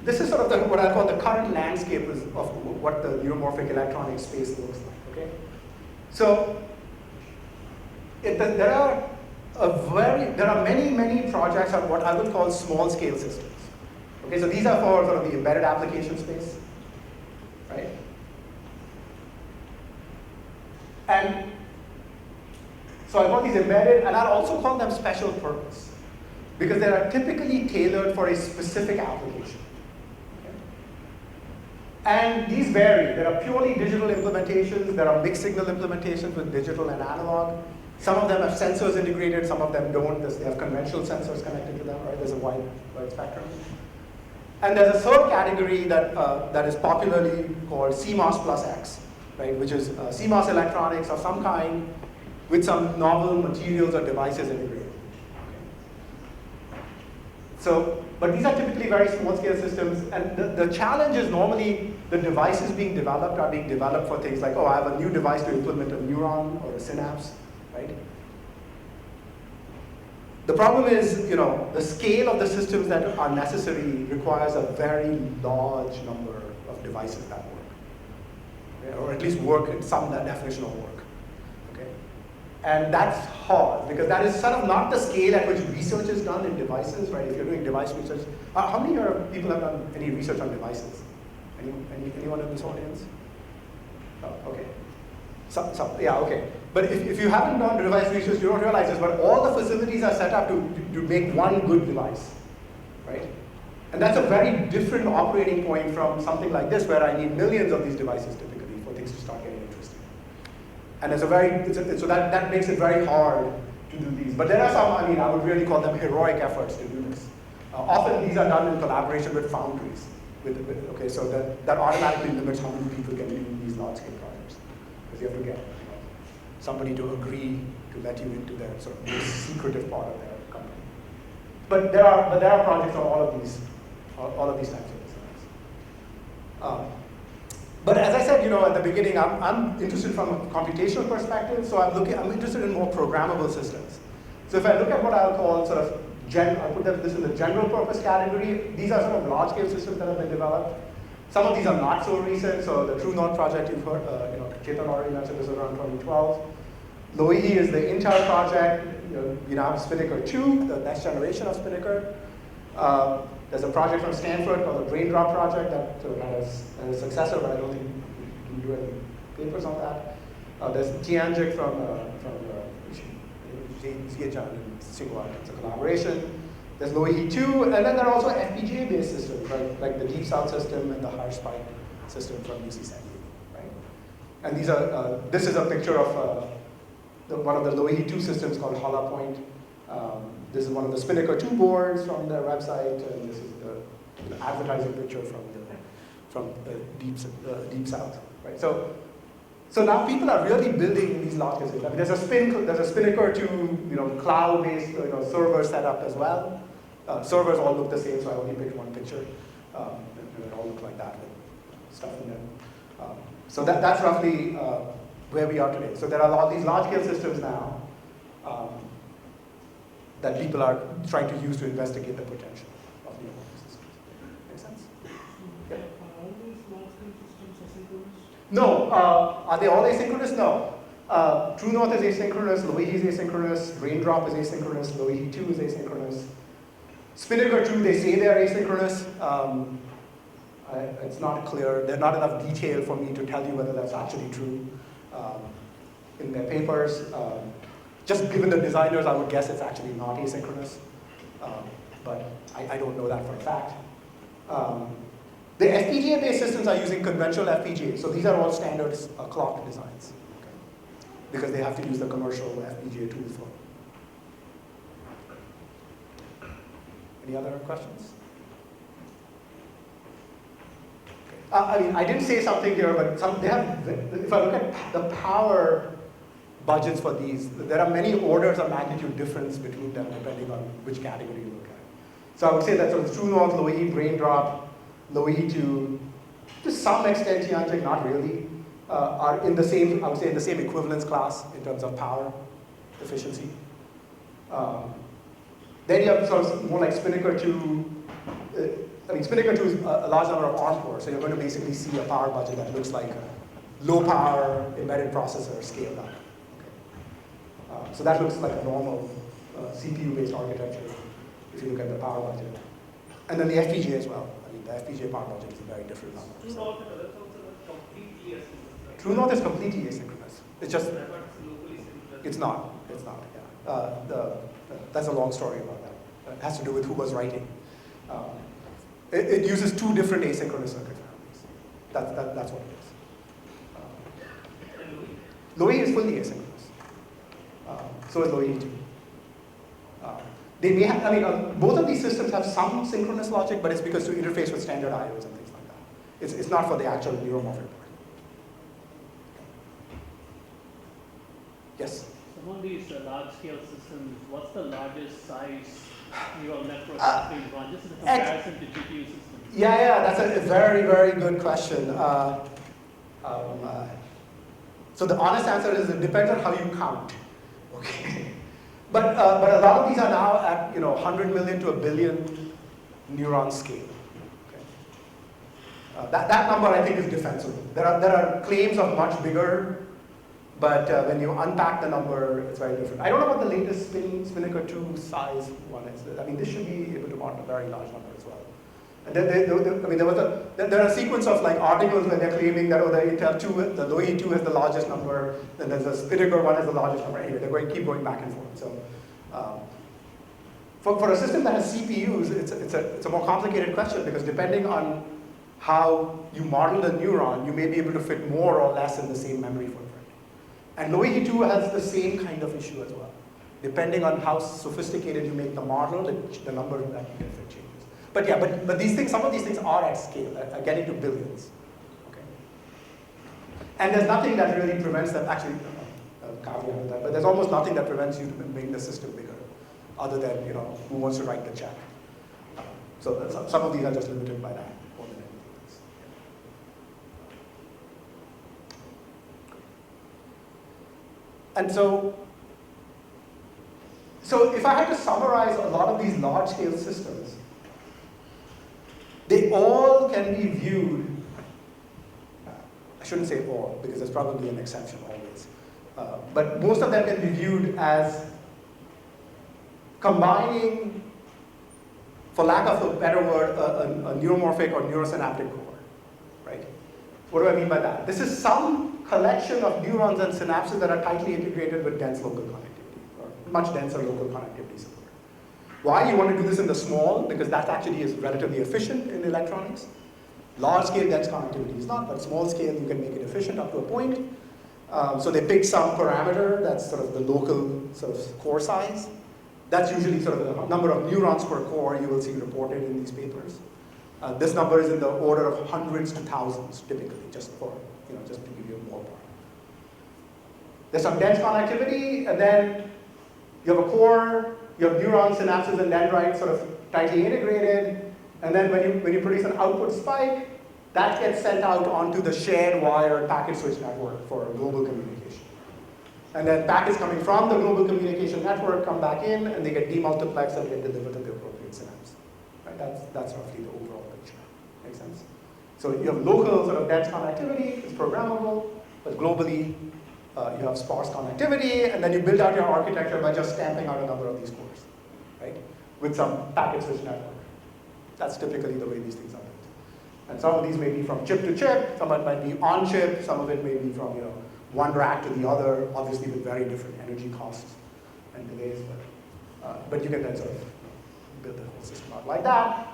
A: this is sort of what I call the current landscape of what the neuromorphic electronic space looks like. Okay, so there are many projects on what I would call small scale systems. Okay, so these are for sort of the embedded application space, right? And so I call these embedded, and I'll also call them special purpose, because they are typically tailored for a specific application. Okay? And these vary. There are purely digital implementations, there are mixed signal implementations with digital and analog. Some of them have sensors integrated, some of them don't. They have conventional sensors connected to them, right? There's a wide spectrum. And there's a third category that is popularly called CMOS plus X, right? Which is CMOS electronics of some kind with some novel materials or devices integrated. Okay. So, but these are typically very small scale systems, and the challenge is normally the devices being developed are being developed for things like, oh, I have a new device to implement a neuron or a synapse, right? The problem is, the scale of the systems that are necessary requires a very large number of devices that work, okay? Or at least work in some definition of work. Okay? And that's hard, because that is sort of not the scale at which research is done in devices, right? If you're doing device research, how many people have done any research on devices? Anyone in this audience? Oh, okay. Yeah, okay. But if you haven't done device research, you don't realize this, but all the facilities are set up to make one good device, right? And that's a very different operating point from something like this, where I need millions of these devices typically for things to start getting interesting. And so that makes it very hard to do these. But there are some, I would really call them heroic efforts to do this. Often these are done in collaboration with foundries. Okay, so that automatically limits how many people can do these large-scale projects, because you have to get somebody to agree to let you into their sort of most secretive part of their company. But there are projects on all of these types of designs. But as I said, at the beginning, I'm interested from a computational perspective, so I'm interested in more programmable systems. So if I look at what I'll call sort of I put this in the general purpose category. These are sort of large scale systems that have been developed. Some of these are not so recent. So the True North project you've heard, Chetan already mentioned this around 2012. Loihi is the Intel project. You now have Spinnaker 2, the next generation of Spinnaker. There's a project from Stanford called the Brain Drop project that has a successor, but I don't think you can do any papers on that. There's Tianjik from Zhejiang in Tsinghua. It's a collaboration. There's Loihi 2, and then there are also FPGA-based systems, right? Like the Deep South system and the Higher Spike system from UC San Diego, right? And these are this is a picture of one of the Loihi 2 systems called Hala Point. This is one of the Spinnaker 2 boards from their website, and this is the advertising picture from the Deep South, right? So now people are really building these large systems. There's a Spinnaker 2 cloud-based server setup as well. Servers all look the same, so I only picked one picture. And they all look like that with stuff in them. So that's roughly where we are today. So there are all these large-scale systems now that people are trying to use to investigate the potential of neuromorphic systems. Make sense? Yeah.
D: Are all these large-scale systems asynchronous?
A: No. Are they all asynchronous? No. True North is asynchronous, Loihi is asynchronous, Raindrop is asynchronous, Loihi 2 is asynchronous. Spinnaker 2, they say they're asynchronous. It's not clear. There's not enough detail for me to tell you whether that's actually true in their papers. Just given the designers, I would guess it's actually not asynchronous. But I don't know that for a fact. The FPGA-based systems are using conventional FPGA. So these are all standard clock designs. Okay? Because they have to use the commercial FPGA tool flow. Any other questions? I mean, I didn't say something here, but they have, if I look at the power budgets for these, there are many orders of magnitude difference between them depending on which category you look at. So I would say that sort of True North, Loihi, Raindrop, Loihi 2, to some extent, Tianjin, not really, are in the same, I would say, in the same equivalence class in terms of power efficiency. Then you have sort of more like Spinnaker 2. I mean, Spinnaker 2 is a large number of ARM cores, so you're going to basically see a power budget that looks like a low-power embedded processor scaled up. Okay. So that looks like a normal CPU-based architecture if you look at the power budget. And then the FPGA as well. I mean, the FPGA power budget is a very different number.
B: True North and others also are completely asynchronous.
A: True North is completely asynchronous. It's just,
B: But it's locally synchronous.
A: it's not, yeah. That's a long story about that. It has to do with who was writing. It uses two different asynchronous circuit families. That's what it is. Loihi is fully asynchronous. So is Loihi 2. They may have, I mean, both of these systems have some synchronous logic, but it's because to interface with standard IOs and things like that. It's not for the actual neuromorphic part. Yes?
G: Among these large-scale systems, what's the largest size neural network being run? Just in comparison to GPU systems.
A: Yeah, that's a very, very good question. So the honest answer is it depends on how you count. Okay, but a lot of these are now at 100 million to a billion neuron scale. Okay. That number I think is defensible. There are claims of much bigger. But when you unpack the number, it's very different. I don't know what the latest Spinnaker 2 size one is. I mean, this should be able to mount a very large number as well. And then there are a sequence of like articles where they're claiming that the Intel 2, the Loihi 2 has the largest number, then there's a Spinnaker 1 has the largest number. Anyway, they're keep going back and forth. So for a system that has CPUs, it's a more complicated question because depending on how you model the neuron, you may be able to fit more or less in the same memory footprint. And Loihi 2 has the same kind of issue as well. Depending on how sophisticated you make the model, the number that you can fit changes. But yeah, but these things, some of these things are at scale, getting to billions. Okay. And there's nothing that really prevents them, actually, caveat with that, but there's almost nothing that prevents you from making the system bigger, other than who wants to write the check. So some of these are just limited by that. And so if I had to summarize a lot of these large-scale systems, they all can be viewed, I shouldn't say all, because there's probably an exception always, but most of them can be viewed as combining, for lack of a better word, a neuromorphic or neurosynaptic core, right? What do I mean by that? This is some collection of neurons and synapses that are tightly integrated with dense local connectivity, or much denser local connectivity support. Why you want to do this in the small? Because that actually is relatively efficient in electronics. Large scale dense connectivity is not, but small scale you can make it efficient up to a point. So they picked some parameter that's sort of the local sort of core size. That's usually sort of the number of neurons per core you will see reported in these papers. This number is in the order of hundreds to thousands typically, just for just to give you a ballpark. There's some dense connectivity, and then you have a core, you have neurons, synapses, and dendrites sort of tightly integrated, and then when you produce an output spike, that gets sent out onto the shared wired packet switch network for global communication. And then packets coming from the global communication network come back in, and they get demultiplexed and get delivered to the appropriate synapse. Right? That's roughly the overall picture. Makes sense? So you have local sort of dense connectivity, it's programmable, but globally you have sparse connectivity, and then you build out your architecture by just stamping out a number of these cores, right? With some packet switch network. That's typically the way these things are built. And some of these may be from chip to chip, some of it might be on chip, some of it may be from one rack to the other, obviously with very different energy costs and delays, but you can then sort of build the whole system out like that.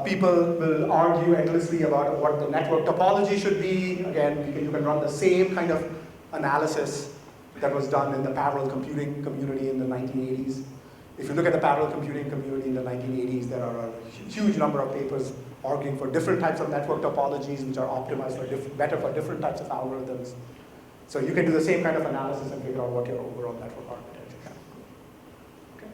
A: People will argue endlessly about what the network topology should be. Again, you can run the same kind of analysis that was done in the parallel computing community in the 1980s. If you look at the parallel computing community in the 1980s, there are a huge number of papers arguing for different types of network topologies which are optimized for better for different types of algorithms. So you can do the same kind of analysis and figure out what your overall network architecture can be. Okay.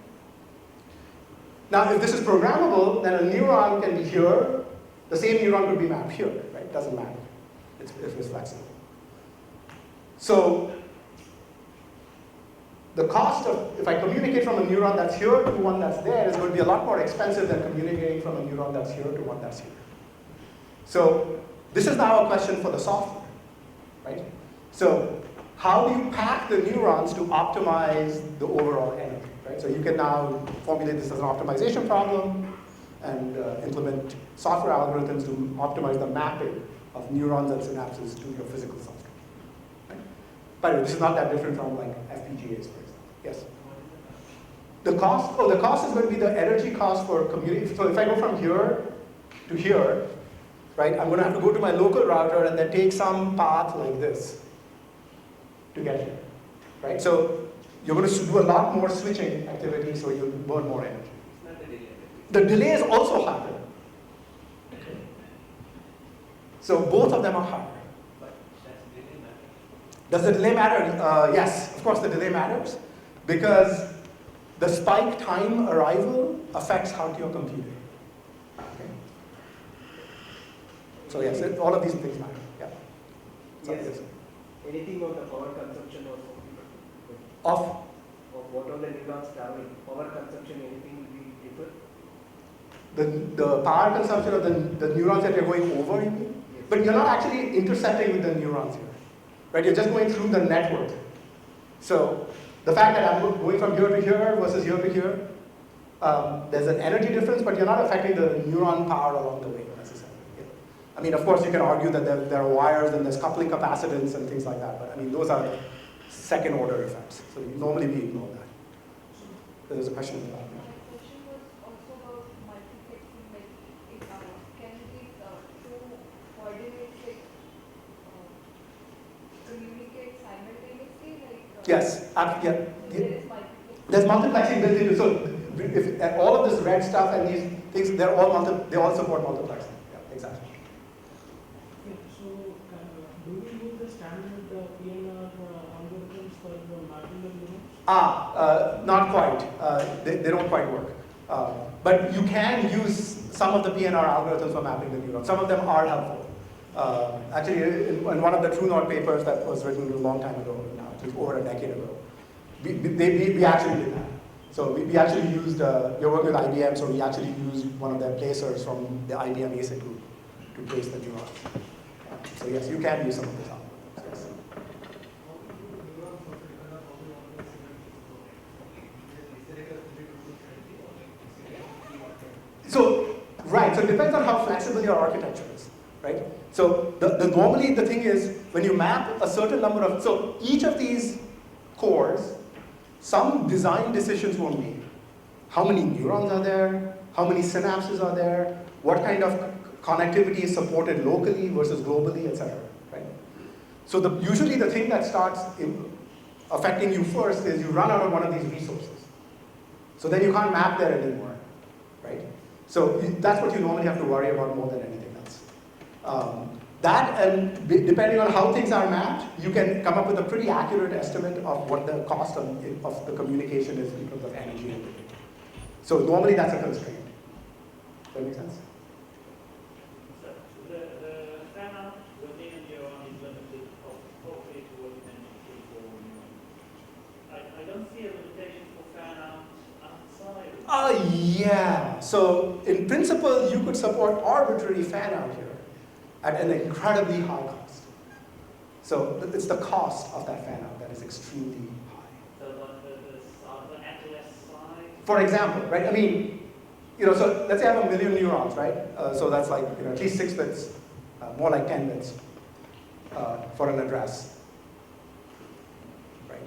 A: Now, if this is programmable, then a neuron can be here. The same neuron could be mapped here, right? It doesn't matter if it's flexible. So the cost of, if I communicate from a neuron that's here to one that's there, is going to be a lot more expensive than communicating from a neuron that's here to one that's here. So this is now a question for the software, right? So how do you pack the neurons to optimize the overall energy, right? So you can now formulate this as an optimization problem and implement software algorithms to optimize the mapping of neurons and synapses to your physical substrate. By the way, this is not that different from like FPGAs, for example. Yes? The cost? Oh, the cost is going to be the energy cost for communicating. So if I go from here to here, right, I'm going to have to go to my local router and then take some path like this to get here, right? So you're going to do a lot more switching activity, so you'll burn more energy.
F: It's not the delay.
A: The delays also happen. Okay. So both of them are higher. Does the delay matter? Yes, of course the delay matters, because the spike time arrival affects how you're computing. Okay. So yes, all of these things matter. Yeah.
C: Yes. Anything on the power consumption also?
A: Of
C: what are the neurons traveling? Power consumption, anything will be different?
A: the power consumption of the neurons that you're going over, you mean?
C: Yes.
A: But you're not actually intersecting with the neurons here. Right, you're just going through the network. So the fact that I'm going from here to here versus here to here, there's an energy difference, but you're not affecting the neuron power along the way necessarily. Yeah. I mean, of course, you can argue that there are wires and there's coupling capacitance and things like that, but I mean, those are second order effects. So normally we ignore that. So there's a question about that.
H: My question was also about multiplexing, like can these two coordinates communicate simultaneously? Like,
A: Yes, yeah.
H: There is multiplexing.
A: There's multiplexing built into, so if all of this red stuff and these things, they all support multiplexing. Yeah, exactly.
D: Okay, so do we use the standard PNR algorithms for mapping the neurons?
A: Not quite. They don't quite work. But you can use some of the PNR algorithms for mapping the neurons. Some of them are helpful. Actually, in one of the TrueNode papers that was written a long time ago, now, over a decade ago, we actually did that. So we actually used, we were working with IBM, so we actually used one of their placers from the IBM ASIC group to place the neurons. So yes, you can use some of these algorithms. Yes. So, right, so it depends on how flexible your architecture is, right? So normally the thing is, when you map a certain number of, so each of these cores, some design decisions were made. How many neurons are there? How many synapses are there? What kind of connectivity is supported locally versus globally, etc. Right? So usually the thing that starts affecting you first is you run out of one of these resources. So then you can't map there anymore, right? So that's what you normally have to worry about more than anything else. That, and depending on how things are mapped, you can come up with a pretty accurate estimate of what the cost of the communication is in terms of energy. So normally that's a constraint. Does that make sense?
B: So the fan out within a neuron is limited hopefully to what you mentioned before. I don't see a limitation for fan out outside of
A: Yeah. So in principle, you could support arbitrary fan out here at an incredibly high cost. So it's the cost of that fan out that is extremely high.
B: So the atlas size.
A: For example, right? I mean, so let's say I have 1 million neurons, right? So that's like at least 6 bits, more like 10 bits for an address, right?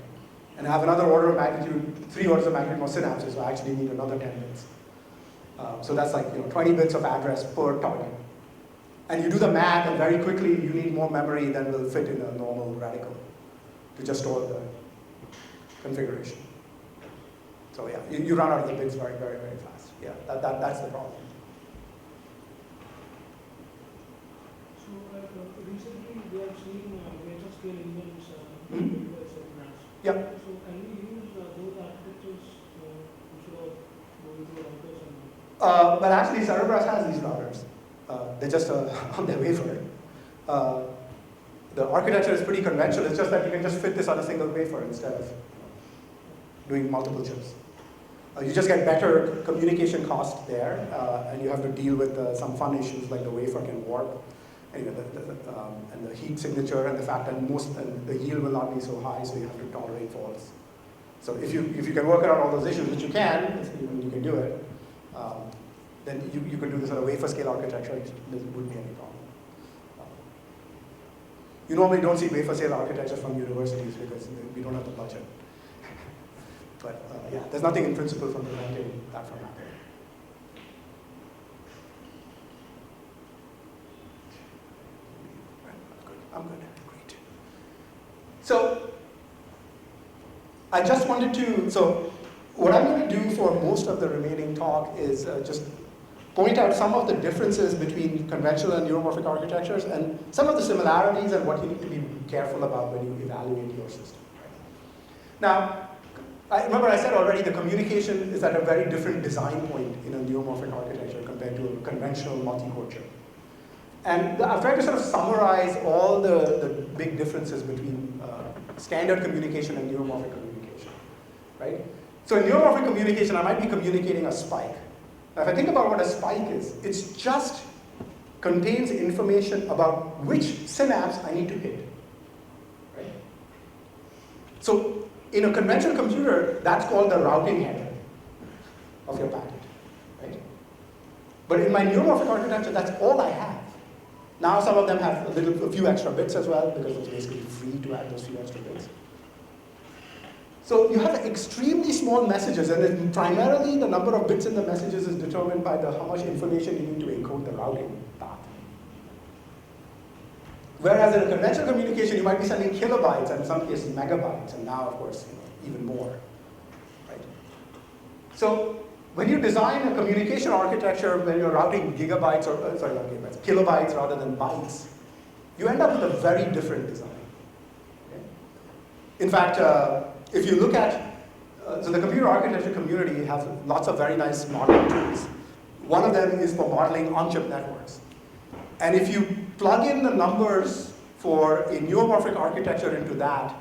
A: And I have another order of magnitude, 3 orders of magnitude more synapses, so I actually need another 10 bits. So that's like 20 bits of address per target. And you do the math, and very quickly you need more memory than will fit in a normal radical to just store the configuration. So yeah, you run out of the bits very, very, very fast. Yeah, that's the problem.
D: So recently we have seen major scale engines
A: Mhm.
D: by Cerebras.
A: Yeah.
D: So can we use those architectures instead of going to routers and
A: But actually, Cerebras has these routers. They're just on their wafer. The architecture is pretty conventional. It's just that you can just fit this on a single wafer instead of doing multiple chips. You just get better communication cost there, and you have to deal with some fun issues like the wafer can warp, and the heat signature, and the fact that the yield will not be so high, so you have to tolerate faults. So if you can work around all those issues, which you can, you can do it, then you could do this on a wafer scale architecture. There wouldn't be any problem. You normally don't see wafer scale architecture from universities because we don't have the budget. But yeah, there's nothing in principle from preventing that from happening. I'm good. Great. So I just wanted to, so what I'm going to do for most of the remaining talk is just point out some of the differences between conventional and neuromorphic architectures and some of the similarities and what you need to be careful about when you evaluate your system. Now, remember I said already the communication is at a very different design point in a neuromorphic architecture compared to a conventional multi-core chip. And I've tried to sort of summarize all the big differences between standard communication and neuromorphic communication, right? So in neuromorphic communication, I might be communicating a spike. Now, if I think about what a spike is, it just contains information about which synapse I need to hit, right? So in a conventional computer, that's called the routing header of your packet, right? But in my neuromorphic architecture, that's all I have. Now some of them have a few extra bits as well, because it's basically free to add those few extra bits. So you have extremely small messages, and then primarily the number of bits in the messages is determined by how much information you need to encode the routing path. Whereas in a conventional communication, you might be sending kilobytes, and in some cases megabytes, and now, of course, even more, right? So when you design a communication architecture when you're routing gigabytes, or sorry, not gigabytes, kilobytes rather than bytes, you end up with a very different design. Okay? In fact, if you look at, so the computer architecture community has lots of very nice modeling tools. One of them is for modeling on-chip networks. And if you plug in the numbers for a neuromorphic architecture into that,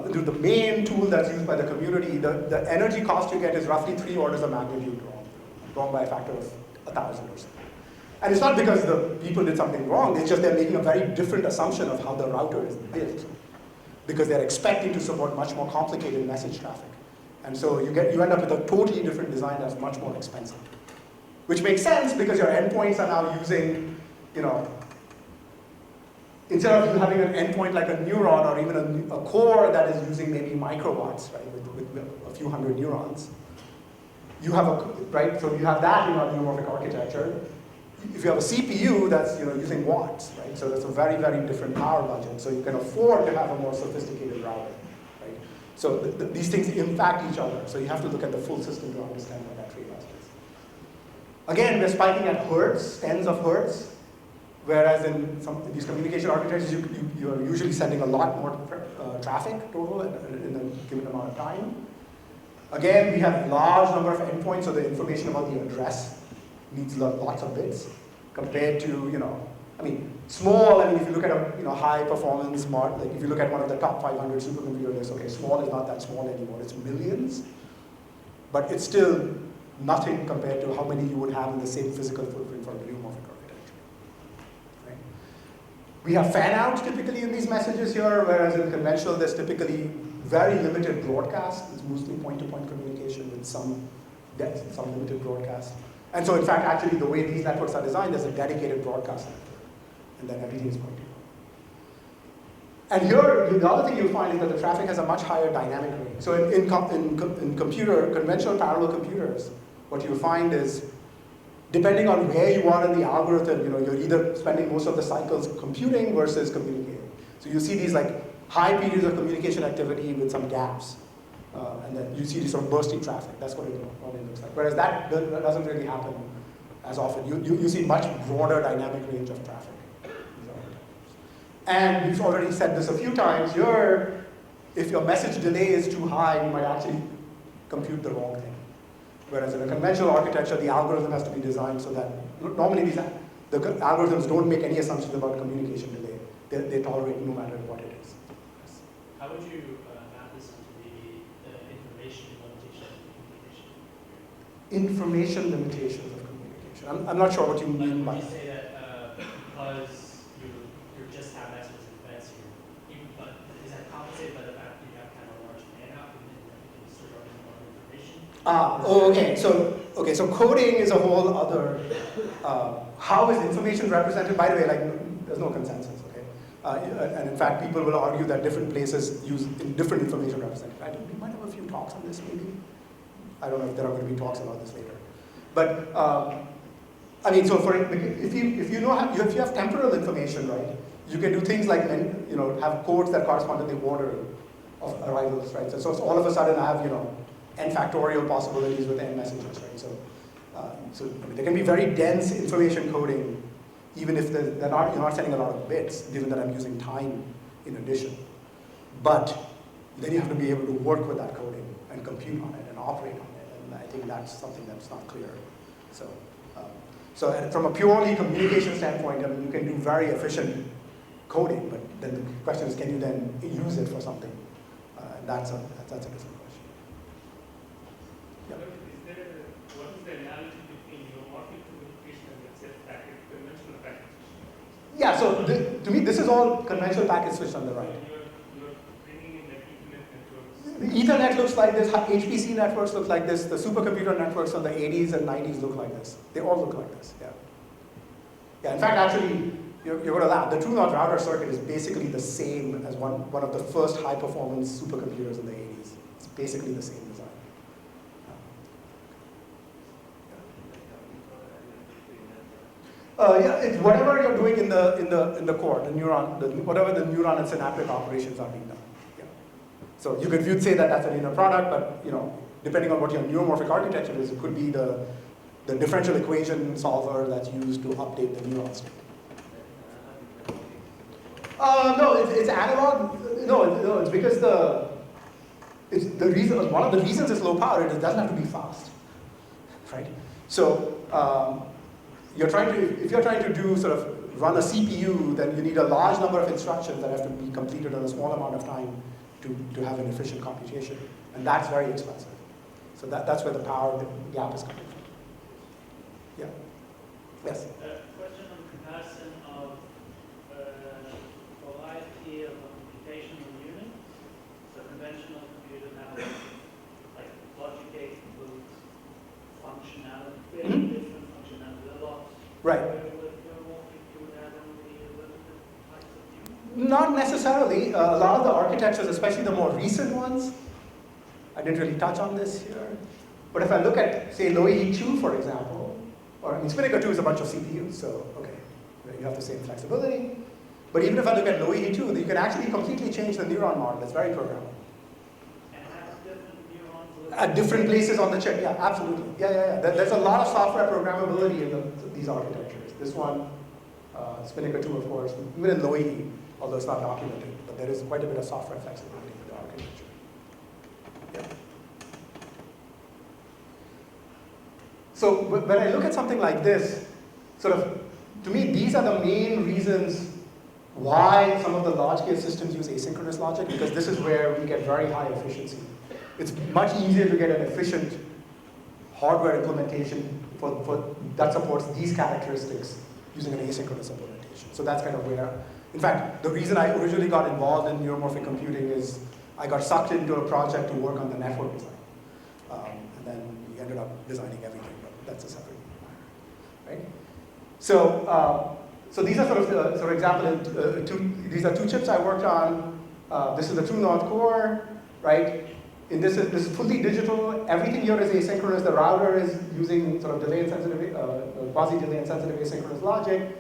A: into the main tool that's used by the community, the energy cost you get is roughly 3 orders of magnitude wrong by a factor of 1,000 or so. And it's not because the people did something wrong, it's just they're making a very different assumption of how the router is built, because they're expecting to support much more complicated message traffic. And so you end up with a totally different design that's much more expensive. Which makes sense because your endpoints are now using, instead of you having an endpoint like a neuron or even a core that is using maybe microwatts, right, with a few hundred neurons, you have so you have that in your neuromorphic architecture. If you have a CPU that's using watts, right? So that's a very, very different power budget. So you can afford to have a more sophisticated router, right? So these things impact each other. So you have to look at the full system to understand what that trade-off is. Again, we're spiking at hertz, tens of hertz. Whereas in some of these communication architectures, you are usually sending a lot more traffic total in a given amount of time. Again, we have large number of endpoints, so the information about the address needs lots of bits compared to, I mean, small. I mean, if you look at a high performance like if you look at one of the top 500 supercomputers, okay, small is not that small anymore. It's millions, but it's still nothing compared to how many you would have in the same physical footprint for a neuromorphic architecture. Right? We have fan out typically in these messages here, whereas in conventional there's typically very limited broadcast. It's mostly point-to-point communication with some depth, some limited broadcast. And so in fact, actually the way these networks are designed, there's a dedicated broadcast network. And then everything is point-to-point. And here, the other thing you'll find is that the traffic has a much higher dynamic range. So in conventional parallel computers, what you'll find is, depending on where you are in the algorithm, you're either spending most of the cycles computing versus communicating. So you see these like high periods of communication activity with some gaps. And then you see this sort of bursty traffic. That's what it normally looks like. Whereas that doesn't really happen as often. You see much broader dynamic range of traffic. And we've already said this a few times here, if your message delay is too high, you might actually compute the wrong thing. Whereas in a conventional architecture, the algorithm has to be designed so that, normally the algorithms don't make any assumptions about communication delay. They tolerate no matter what it is. Yes.
B: How would you map this onto the information limitation of communication?
A: Information limitations of communication. I'm not sure what you mean by that.
B: Would you say that because you just have that specific events here, but is that compensated by the fact that you have kind of a large fan out and then you can store more information?
A: Okay, so coding is a whole other, how is information represented? By the way, like, there's no consensus, okay? And in fact, people will argue that different places use different information represented. We might have a few talks on this, maybe. I don't know if there are going to be talks about this later. But, I mean, so if you have temporal information, right, you can do things like, have codes that correspond to the order of arrivals, right? So all of a sudden I have, n factorial possibilities with n messages, right? So there can be very dense information coding, even if you're not sending a lot of bits, given that I'm using time in addition. But then you have to be able to work with that coding and compute on it and operate on it, and I think that's something that's not clear. So from a purely communication standpoint, I mean, you can do very efficient coding, but then the question is, can you then use it for something? And that's a different question. Yeah.
E: What is the analogy between neuromorphic communication and, let's say, conventional packet?
A: Yeah, so to me, this is all conventional packet switch on the right.
E: You're bringing in like Ethernet networks.
A: The Ethernet looks like this, HPC networks look like this, the supercomputer networks of the 80s and 90s look like this. They all look like this, yeah. Yeah, in fact, actually, you're going to laugh. The True North router circuit is basically the same as one of the first high-performance supercomputers in the 80s. It's basically the same design. It's whatever you're doing in the core, the neuron, whatever the neuron and synaptic operations are being done. Yeah. So you could say that that's an inner product, but depending on what your neuromorphic architecture is, it could be the differential equation solver that's used to update the neuron state. No, it's analog. No, it's because one of the reasons it's low power is it doesn't have to be fast, right? So if you're trying to do sort of run a CPU, then you need a large number of instructions that have to be completed in a small amount of time to have an efficient computation, and that's very expensive. So that's where the power gap is coming from. Yeah. Yes.
B: Question on comparison of variety of computational units. So conventional computers have like logic gate with functionality, very different functionality, a lot.
A: Right. Not necessarily. A lot of the architectures, especially the more recent ones, I didn't really touch on this here. But if I look at, say, Loihi2, for example, Spinnaker 2 is a bunch of CPUs, so okay, you have the same flexibility. But even if I look at Loihi2, you can actually completely change the neuron model. It's very programmable.
B: And have different neurons
A: at different places on the chip. Yeah, absolutely. Yeah. There's a lot of software programmability in these architectures. This one, Spinnaker 2, of course, even in low E, although it's not documented, but there is quite a bit of software flexibility with the architecture. Yeah. So when I look at something like this, sort of, to me, these are the main reasons why some of the large-scale systems use asynchronous logic, because this is where we get very high efficiency. It's much easier to get an efficient hardware implementation that supports these characteristics using an asynchronous implementation. So that's kind of where, in fact, the reason I originally got involved in neuromorphic computing is I got sucked into a project to work on the network design. And then we ended up designing everything, but that's a separate matter, right? So, so these are sort of, for example, these are two chips I worked on. This is the true north core, right? In this is fully digital. Everything here is asynchronous. The router is using sort of delay and sensitive, quasi-delay and sensitive asynchronous logic.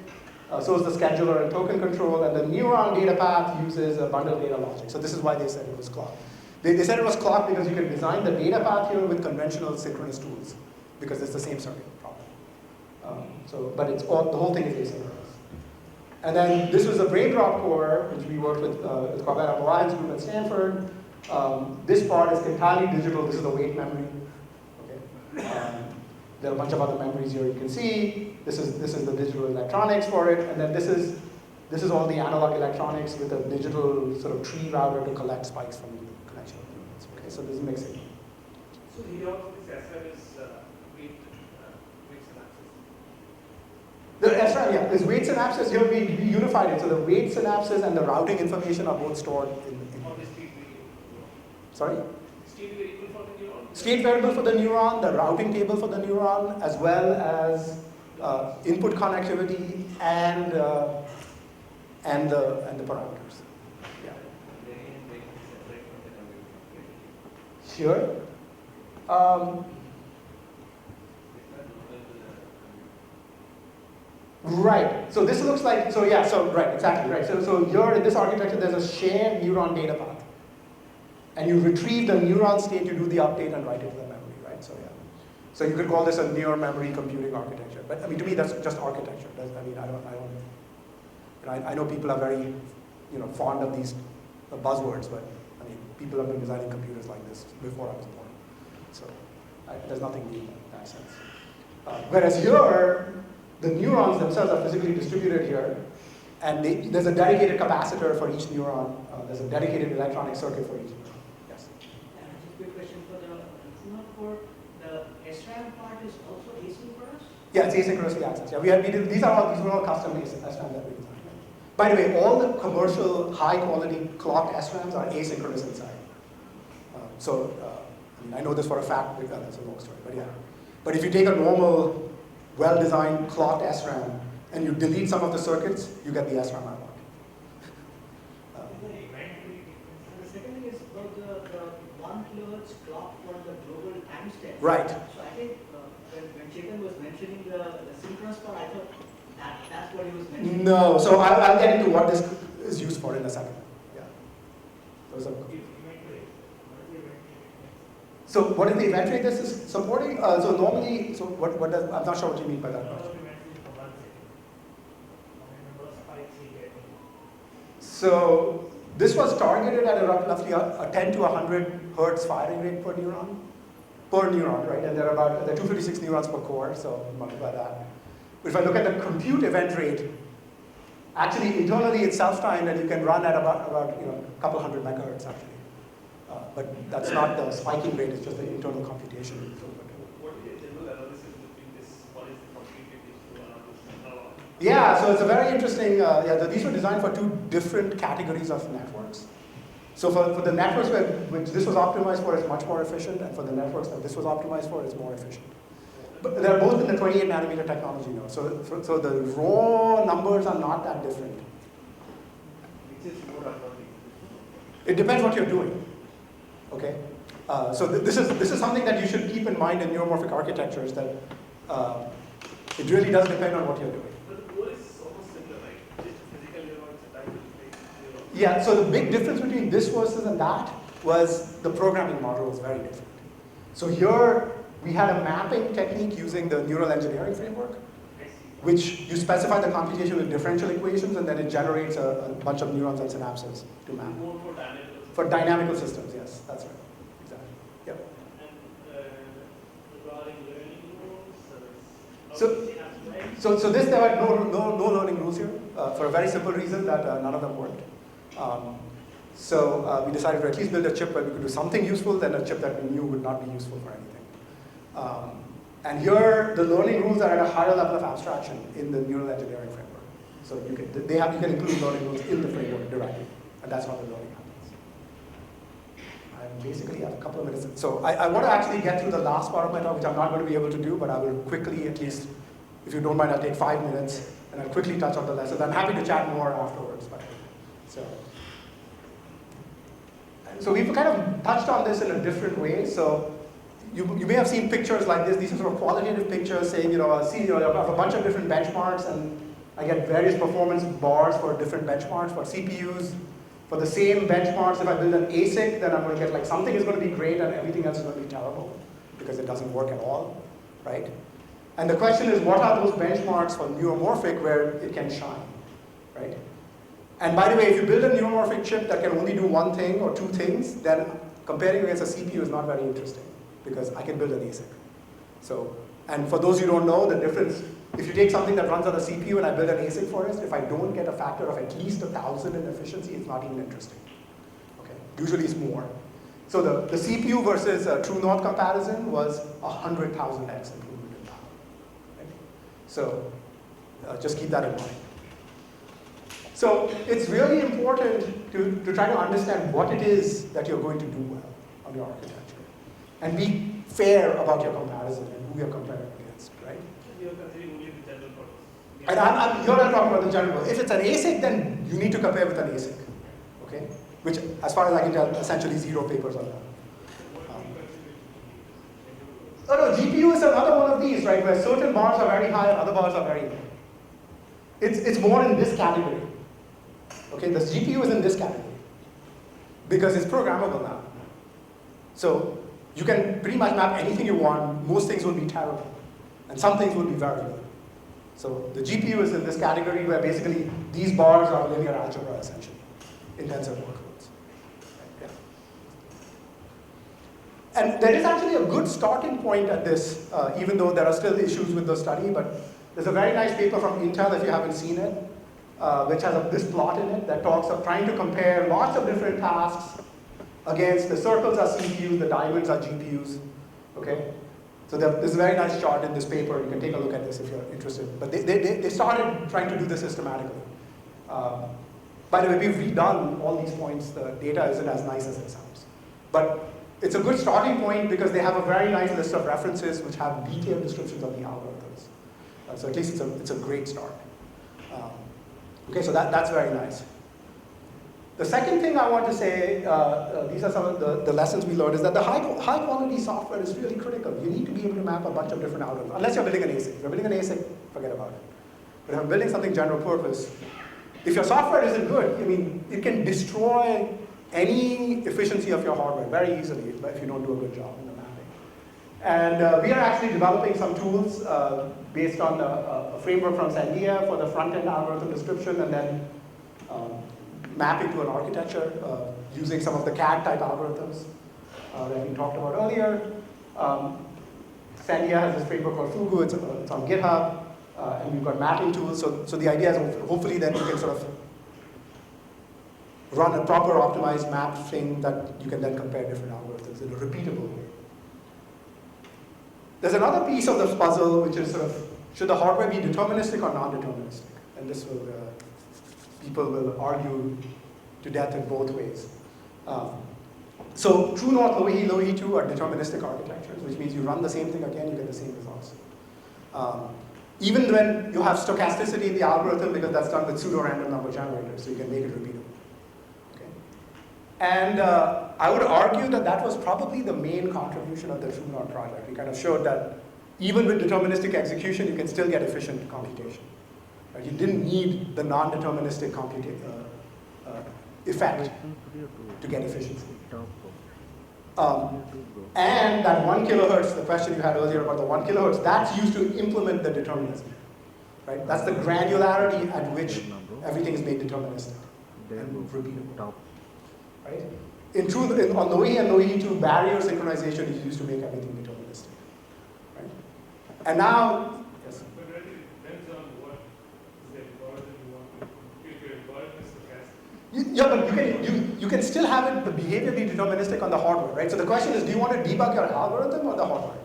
A: So is the scheduler and token control, and the neuron data path uses a bundled data logic. So this is why they said it was clocked. They said it was clocked because you can design the data path here with conventional synchronous tools, because it's the same circuit problem. But it's all, the whole thing is asynchronous. And then this was a brain drop core, which we worked with Corbett Abouahi's group at Stanford. This part is entirely digital. This is the weight memory. Okay. There are a bunch of other memories here you can see. This is the digital electronics for it, and then this is all the analog electronics with a digital sort of tree router to collect spikes from the connection of units. Okay, so this is mixing.
F: So here also this SRAM is weight synapses.
A: The SRAM, yeah, this weight synapses here we unified it. So the weight synapses and the routing information are both stored in Sorry?
F: State variable for the neuron?
A: State variable for the neuron, the routing table for the neuron, as well as input connectivity and the parameters. Yeah. Sure. Right. So this looks like, so yeah, so right, exactly, right. So here in this architecture, there's a shared neuron data path. And you retrieve the neuron state, you do the update and write it to the memory, right? So yeah. So you could call this a near memory computing architecture. But I mean, to me, that's just architecture. I mean, I know people are very, fond of these buzzwords, but I mean, people have been designing computers like this before I was born. So there's nothing new in that sense. Whereas here, the neurons themselves are physically distributed here, and there's a dedicated capacitor for each neuron. There's a dedicated electronic circuit for each neuron. Yes?
C: And just a quick question for the SRAM part is also asynchronous?
A: Yeah, it's asynchronously accessed. Yeah, these were all custom SRAMs that we designed. By the way, all the commercial high-quality clocked SRAMs are asynchronous inside. I mean, I know this for a fact because that's a long story, but yeah. But if you take a normal, well-designed clocked SRAM and you delete some of the circuits, you get the SRAM out.
C: The second thing is about the 1 kHz clock for the global time step.
A: Right.
C: So I think when Chetan was mentioning the synchronous part, I thought that's what he was mentioning.
A: No, so I'll get into what this is used for in a second. Yeah. So what is the event rate this is supporting? So normally, so what does, I'm not sure what you mean by that. So this was targeted at roughly a 10 to 100 hertz firing rate per neuron, right? And there are 256 neurons per core, so multiply that. But if I look at the compute event rate, actually internally it's self-timed and you can run at about a couple hundred megahertz actually. But that's not the spiking rate, it's just the internal computation.
F: What is the general analysis between this? What is the computation?
A: Yeah, so it's a very interesting, these were designed for two different categories of networks. So for the networks which this was optimized for, it's much more efficient, and for the networks that this was optimized for, it's more efficient. But they're both in the 28 nanometer technology node, so the raw numbers are not that different.
F: Which is more advanced?
A: It depends what you're doing. Okay, so this is something that you should keep in mind in neuromorphic architectures, that it really does depend on what you're doing.
F: But the goal is almost similar, right? Just physical neurons, a time space.
A: Yeah, so the big difference between this versus and that was the programming model was very different. So here we had a mapping technique using the neural engineering framework. which you specify the computation with differential equations, and then it generates a bunch of neurons and synapses to map.
G: More for dynamical systems.
A: For dynamical systems, yes, that's right. Exactly. Yep.
G: And regarding learning rules,
A: So-
G: obviously has legs.
A: So this, there were no learning rules here, for a very simple reason that none of them worked. So we decided to at least build a chip where we could do something useful, then a chip that we knew would not be useful for anything. And here, the learning rules are at a higher level of abstraction in the neural engineering framework. So you can include learning rules in the framework directly, and that's how the learning happens. I'm basically at a couple of minutes. So I want to actually get through the last part of my talk, which I'm not going to be able to do, but I will quickly, at least, if you don't mind, I'll take 5 minutes, and I'll quickly touch on the lessons. I'm happy to chat more afterwards. But, so we've kind of touched on this in a different way. So you may have seen pictures like this. These are sort of qualitative pictures saying, I have a bunch of different benchmarks, and I get various performance bars for different benchmarks for CPUs. For the same benchmarks, if I build an ASIC, then I'm going to get like something is going to be great and everything else is going to be terrible because it doesn't work at all, right? And the question is, what are those benchmarks for neuromorphic where it can shine, right? And by the way, if you build a neuromorphic chip that can only do one thing or two things, then comparing against a CPU is not very interesting because I can build an ASIC. So, and for those who don't know, the difference, if you take something that runs on a CPU and I build an ASIC for it, if I don't get a factor of at least 1,000 in efficiency, it's not even interesting. Okay, usually it's more. So the CPU versus true north comparison was 100,000x improvement in power. Right? So just keep that in mind. So it's really important to try to understand what it is that you're going to do well on your architecture. And be fair about your comparison and who you're comparing against, right?
F: You're considering only the general purpose.
A: And you're not talking about the general. If it's an ASIC, then you need to compare with an ASIC, okay? Which, as far as I can tell, essentially 0 papers on that. No, GPU is another one of these, right, where certain bars are very high and other bars are very low. It's more in this category. Okay, the GPU is in this category because it's programmable now. So you can pretty much map anything you want. Most things will be terrible, and some things will be very good. So the GPU is in this category where basically these bars are linear algebra, essentially, intensive workloads. Yeah. And there is actually a good starting point at this, even though there are still issues with the study. But there's a very nice paper from Intel, if you haven't seen it, which has this plot in it that talks of trying to compare lots of different tasks against the circles are CPUs, the diamonds are GPUs, okay? So there's a very nice chart in this paper. You can take a look at this if you're interested. But they started trying to do this systematically. By the way, we've redone all these points. The data isn't as nice as it sounds. But it's a good starting point because they have a very nice list of references which have detailed descriptions of the algorithms. So at least it's a great start. Okay, so that's very nice. The second thing I want to say, these are some of the lessons we learned, is that the high quality software is really critical. You need to be able to map a bunch of different algorithms, unless you're building an ASIC. If you're building an ASIC, forget about it. But if I'm building something general purpose, if your software isn't good, I mean, it can destroy any efficiency of your hardware very easily if you don't do a good job in the mapping. And we are actually developing some tools based on a framework from Sandia for the front-end algorithm description, and then mapping to an architecture using some of the CAD-type algorithms that we talked about earlier. Sandia has this framework called Fugu. It's on GitHub, and we've got mapping tools. So the idea is hopefully then you can sort of run a proper optimized map thing that you can then compare different algorithms in a repeatable way. There's another piece of the puzzle, which is sort of, should the hardware be deterministic or non-deterministic? And this will, people will argue to death in both ways. So true north, low E, low E2 are deterministic architectures, which means you run the same thing again, you get the same results. Even when you have stochasticity in the algorithm, because that's done with pseudo-random number generators, so you can make it repeatable. Okay? And I would argue that that was probably the main contribution of the true north project. We kind of showed that even with deterministic execution, you can still get efficient computation. Right? You didn't need the non-deterministic effect to get efficiency. And that 1 kilohertz, the question you had earlier about the 1 kilohertz, that's used to implement the determinism. right? That's the granularity at which everything is made deterministic and repeatable, right? In truth, on Loihi and Loihi 2, barrier synchronization is used to make everything deterministic, right? And now, yes?
E: But really, it depends on what is the algorithm you want to, if your algorithm is stochastic.
A: Yeah, but you can still have it, the behavior be deterministic on the hardware, right? So the question is, do you want to debug your algorithm or the hardware?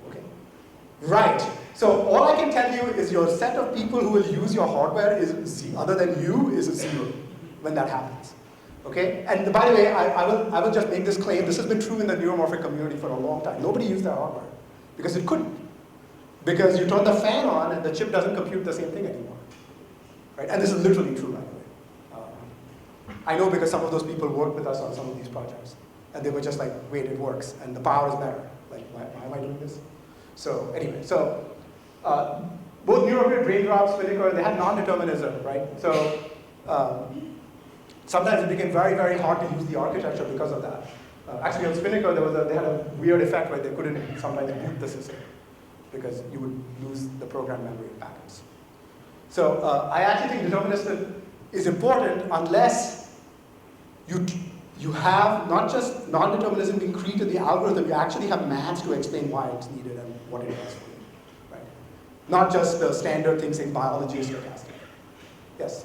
A: Okay. Right. So all I can tell you is your set of people who will use your hardware is other than you is a 0 when that happens. Okay? And by the way, I will just make this claim. This has been true in the neuromorphic community for a long time. Nobody used their hardware because it couldn't. Because you turn the fan on and the chip doesn't compute the same thing anymore. Right? And this is literally true, by the way. I know because some of those people worked with us on some of these projects. And they were just like, wait, it works. And the power is better. Like, why am I doing this? So anyway, so both Neuromorphic, Raindrops, Spinnaker, they had non-determinism, right? So sometimes it became very, very hard to use the architecture because of that. Actually, on Spinnaker, they had a weird effect where they couldn't sometimes boot the system because you would lose the program memory packets. So I actually think deterministic is important unless you have not just non-determinism being created in the algorithm, you actually have maths to explain why it's needed and what it does for you, right? Not just the standard things in biology is stochastic. Yes?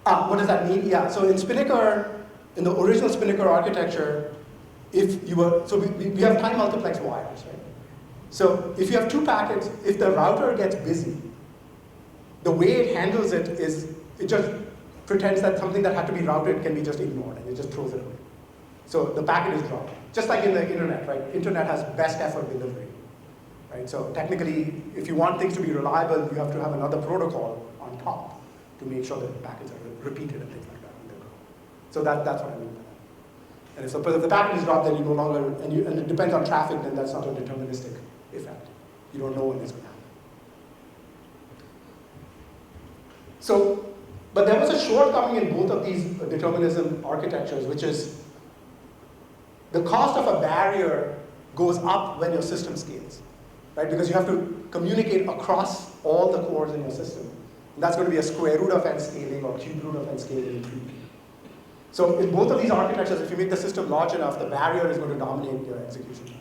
A: What does that mean? Yeah, so in Spinnaker, in the original Spinnaker architecture, if you were, so we have time multiplex wires, right? So if you have two packets, if the router gets busy, the way it handles it is, it just pretends that something that had to be routed can be just ignored, and it just throws it away. So the packet is dropped. Just like in the internet, right? Internet has best effort delivery, right? So technically, if you want things to be reliable, you have to have another protocol on top to make sure that packets are repeated and things like that when they go. So that's what I mean by that. And if the packet is dropped, then you no longer, and it depends on traffic, then that's not a deterministic effect. You don't know when it's going to happen. So, but there was a shortcoming in both of these determinism architectures, which is the cost of a barrier goes up when your system scales, right? Because you have to communicate across all the cores in your system. And that's going to be a square root of n scaling or cube root of n scaling in 3p. So in both of these architectures, if you make the system large enough, the barrier is going to dominate your execution time.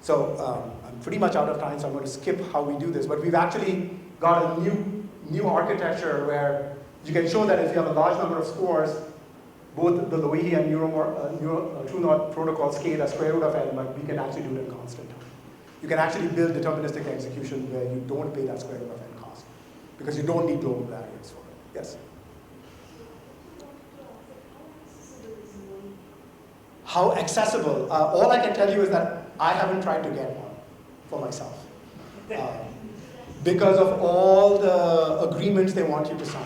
A: I'm pretty much out of time, so I'm going to skip how we do this. But we've actually got a new architecture where you can show that if you have a large number of scores, both the Loihi and True North protocol scale as square root of n, but we can actually do it in constant time. You can actually build deterministic execution where you don't pay that square root of n cost because you don't need global barriers for it. Yes? How accessible? All I can tell you is that I haven't tried to get one for myself because of all the agreements they want you to sign.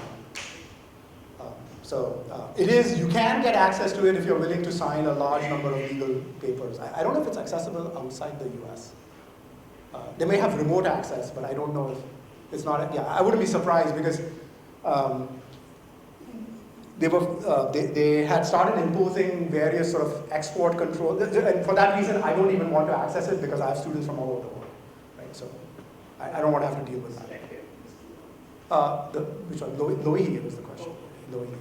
A: It is, you can get access to it if you're willing to sign a large number of legal papers. I don't know if it's accessible outside the US. They may have remote access, but I don't know if it's not, I wouldn't be surprised because they had started imposing various sort of export control, and for that reason, I don't even want to access it because I have students from all over the world, right? So I don't want to have to deal with that. Which one? Loihi was the question. Loihi.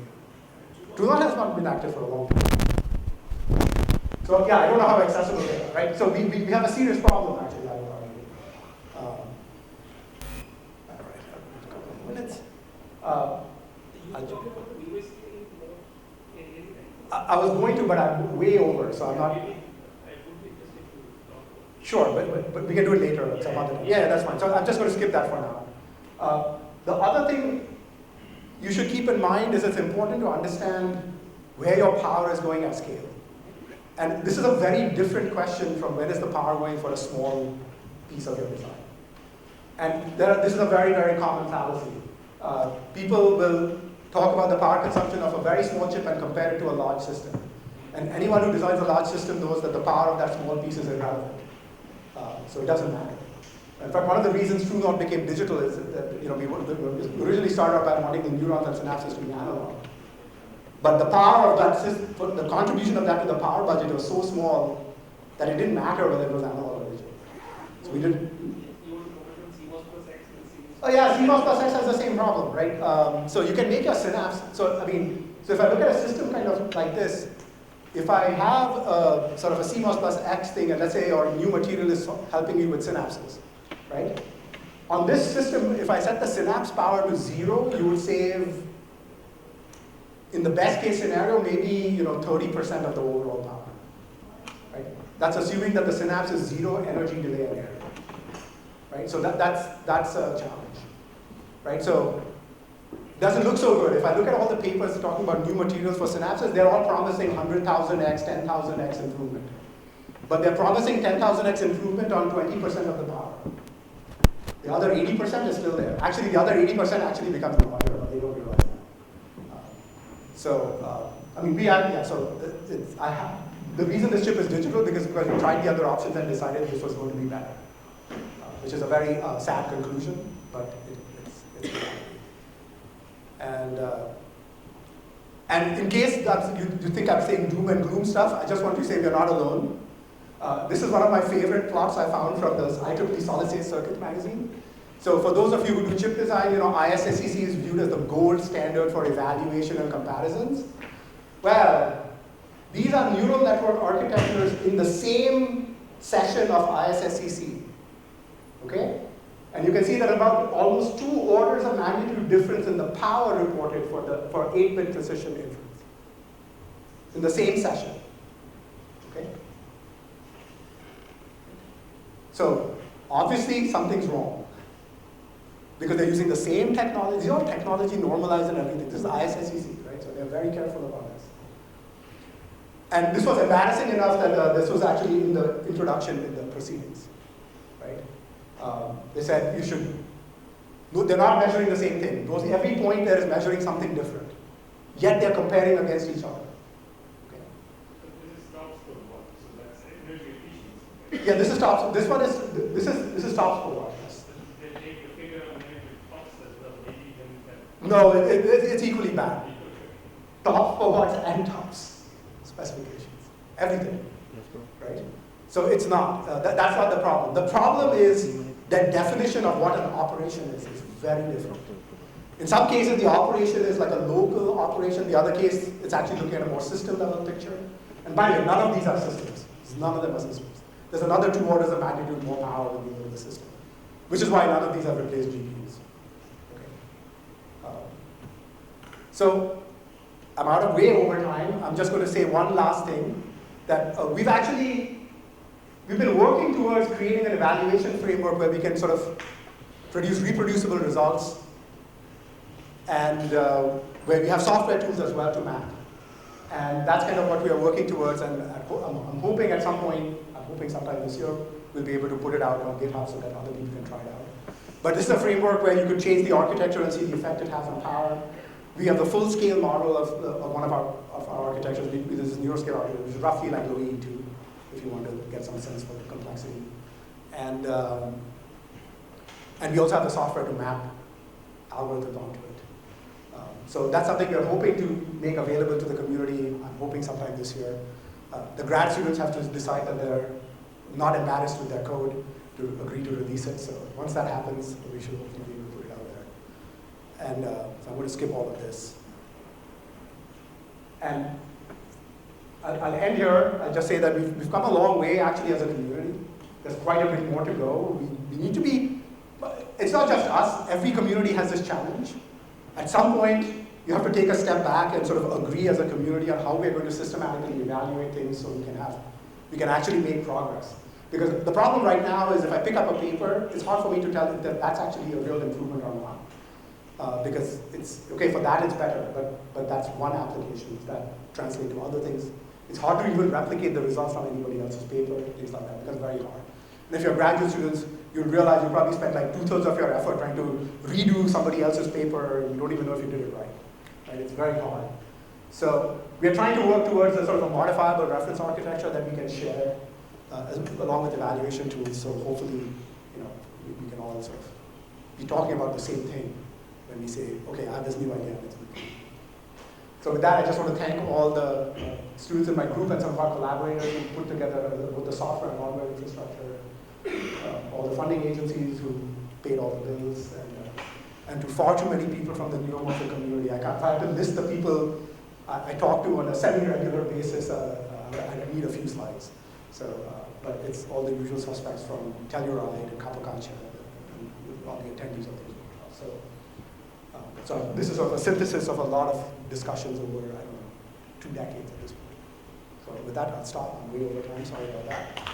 A: True North has not been active for a long time. So I don't know how accessible they are, right? So we have a serious problem actually, I would argue. All right, a couple of minutes. I was going to, but I'm way over, so I'm not. Sure, but we can do it later some other time. Yeah, that's fine. So I'm just going to skip that for now. The other thing you should keep in mind is it's important to understand where your power is going at scale. And this is a very different question from where is the power going for a small piece of your design. And this is a very, very common fallacy. People will talk about the power consumption of a very small chip and compare it to a large system. And anyone who designs a large system knows that the power of that small piece is irrelevant. So it doesn't matter. In fact, one of the reasons True North became digital is that we originally started out by wanting the neurons and synapses to be analog. But the power of that system, the contribution of that to the power budget was so small that it didn't matter whether it was analog or digital. So we didn't.
B: You want to comment on CMOS plus X and CMOS?
A: Oh yeah, CMOS plus X has the same problem, right? So you can make your synapse. So I mean, so if I look at a system kind of like this, if I have a sort of a CMOS plus X thing, and let's say your new material is helping you with synapses, right? On this system, if I set the synapse power to 0, you would save, in the best case scenario, maybe 30% of the overall power, right? That's assuming that the synapse is 0 energy delay and error, right? So that's a challenge, right? So it doesn't look so good. If I look at all the papers talking about new materials for synapses, they're all promising 100,000x, 10,000x improvement. But they're promising 10,000x improvement on 20% of the power. The other 80% is still there. Actually, the other 80% actually becomes larger, but they don't realize that. I mean, we have, yeah, so the reason this chip is digital because we tried the other options and decided this was going to be better, which is a very sad conclusion, but it's reality. And in case that you think I'm saying doom and gloom stuff, I just want to say we're not alone. This is one of my favorite plots I found from the IEEE Solid State Circuit magazine. So for those of you who do chip design, ISSCC is viewed as the gold standard for evaluation and comparisons. Well, these are neural network architectures in the same session of ISSCC, okay? And you can see that about almost 2 orders of magnitude difference in the power reported for 8-bit precision inference in the same session, okay? So obviously something's wrong because they're using the same technology. These are technology normalized and everything. This is ISSCC, right? So they're very careful about this. And this was embarrassing enough that this was actually in the introduction in the proceedings, right? They said you should, they're not measuring the same thing. Every point there is measuring something different. Yet they're comparing against each other. Okay.
E: But this is stops for what? So that's energy efficiency.
A: Yeah, this is tops. This one is this is tops for what? Yes.
E: They take the figure and make it tops as well. Maybe then you can.
A: No, it's equally bad. Top for what and tops specifications, everything, right? So it's not. That's not the problem. The problem is that definition of what an operation is very different. In some cases, the operation is like a local operation. The other case, it's actually looking at a more system level picture. And by the way, none of these are systems. None of them are systems. There's another 2 orders of magnitude more power than the system, which is why none of these have replaced GPUs. Okay. So I'm out of way over time. I'm just going to say one last thing, that we've been working towards creating an evaluation framework where we can sort of produce reproducible results and where we have software tools as well to map. And that's kind of what we are working towards, and I'm hoping at some point, sometime this year, we'll be able to put it out on GitHub so that other people can try it out. But this is a framework where you could change the architecture and see the effect it has on power. We have the full-scale model of one of our architectures. This is neuroscale architecture, which is roughly like Louis 2, if you want to get some sense for the complexity. And we also have the software to map algorithms onto it. So that's something we're hoping to make available to the community. I'm hoping sometime this year. The grad students have to decide that they're not embarrassed with their code to agree to release it. So once that happens, we should hopefully be able to put it out there. And so I'm going to skip all of this. And I'll end here. I'll just say that we've come a long way actually as a community. There's quite a bit more to go. We need to be, it's not just us. Every community has this challenge. At some point, you have to take a step back and sort of agree as a community on how we're going to systematically evaluate things so we can actually make progress. Because the problem right now is if I pick up a paper, it's hard for me to tell if that's actually a real improvement or not. Because it's, okay, for that it's better, but that's one application. If that translates to other things, it's hard to even replicate the results from anybody else's paper, things like that, because it's very hard. And if you're graduate students, you'll realize you probably spent like 2/3 of your effort trying to redo somebody else's paper, and you don't even know if you did it right. It's very hard. So we are trying to work towards a sort of a modifiable reference architecture that we can share along with evaluation tools. So hopefully, we can all sort of be talking about the same thing when we say, okay, I have this new idea. So with that, I just want to thank all the students in my group and some of our collaborators who put together both the software and hardware infrastructure, all the funding agencies who paid all the bills, and to far too many people from the neuromorphic community. If I had to list the people I talk to on a semi-regular basis, I need a few slides. So, but it's all the usual suspects from Telluride and Kapakacha, and all the attendees of those workshops. So this is sort of a synthesis of a lot of discussions over, I don't know, 2 decades at this point. So with that, I'll stop. I'm way over time. Sorry about that.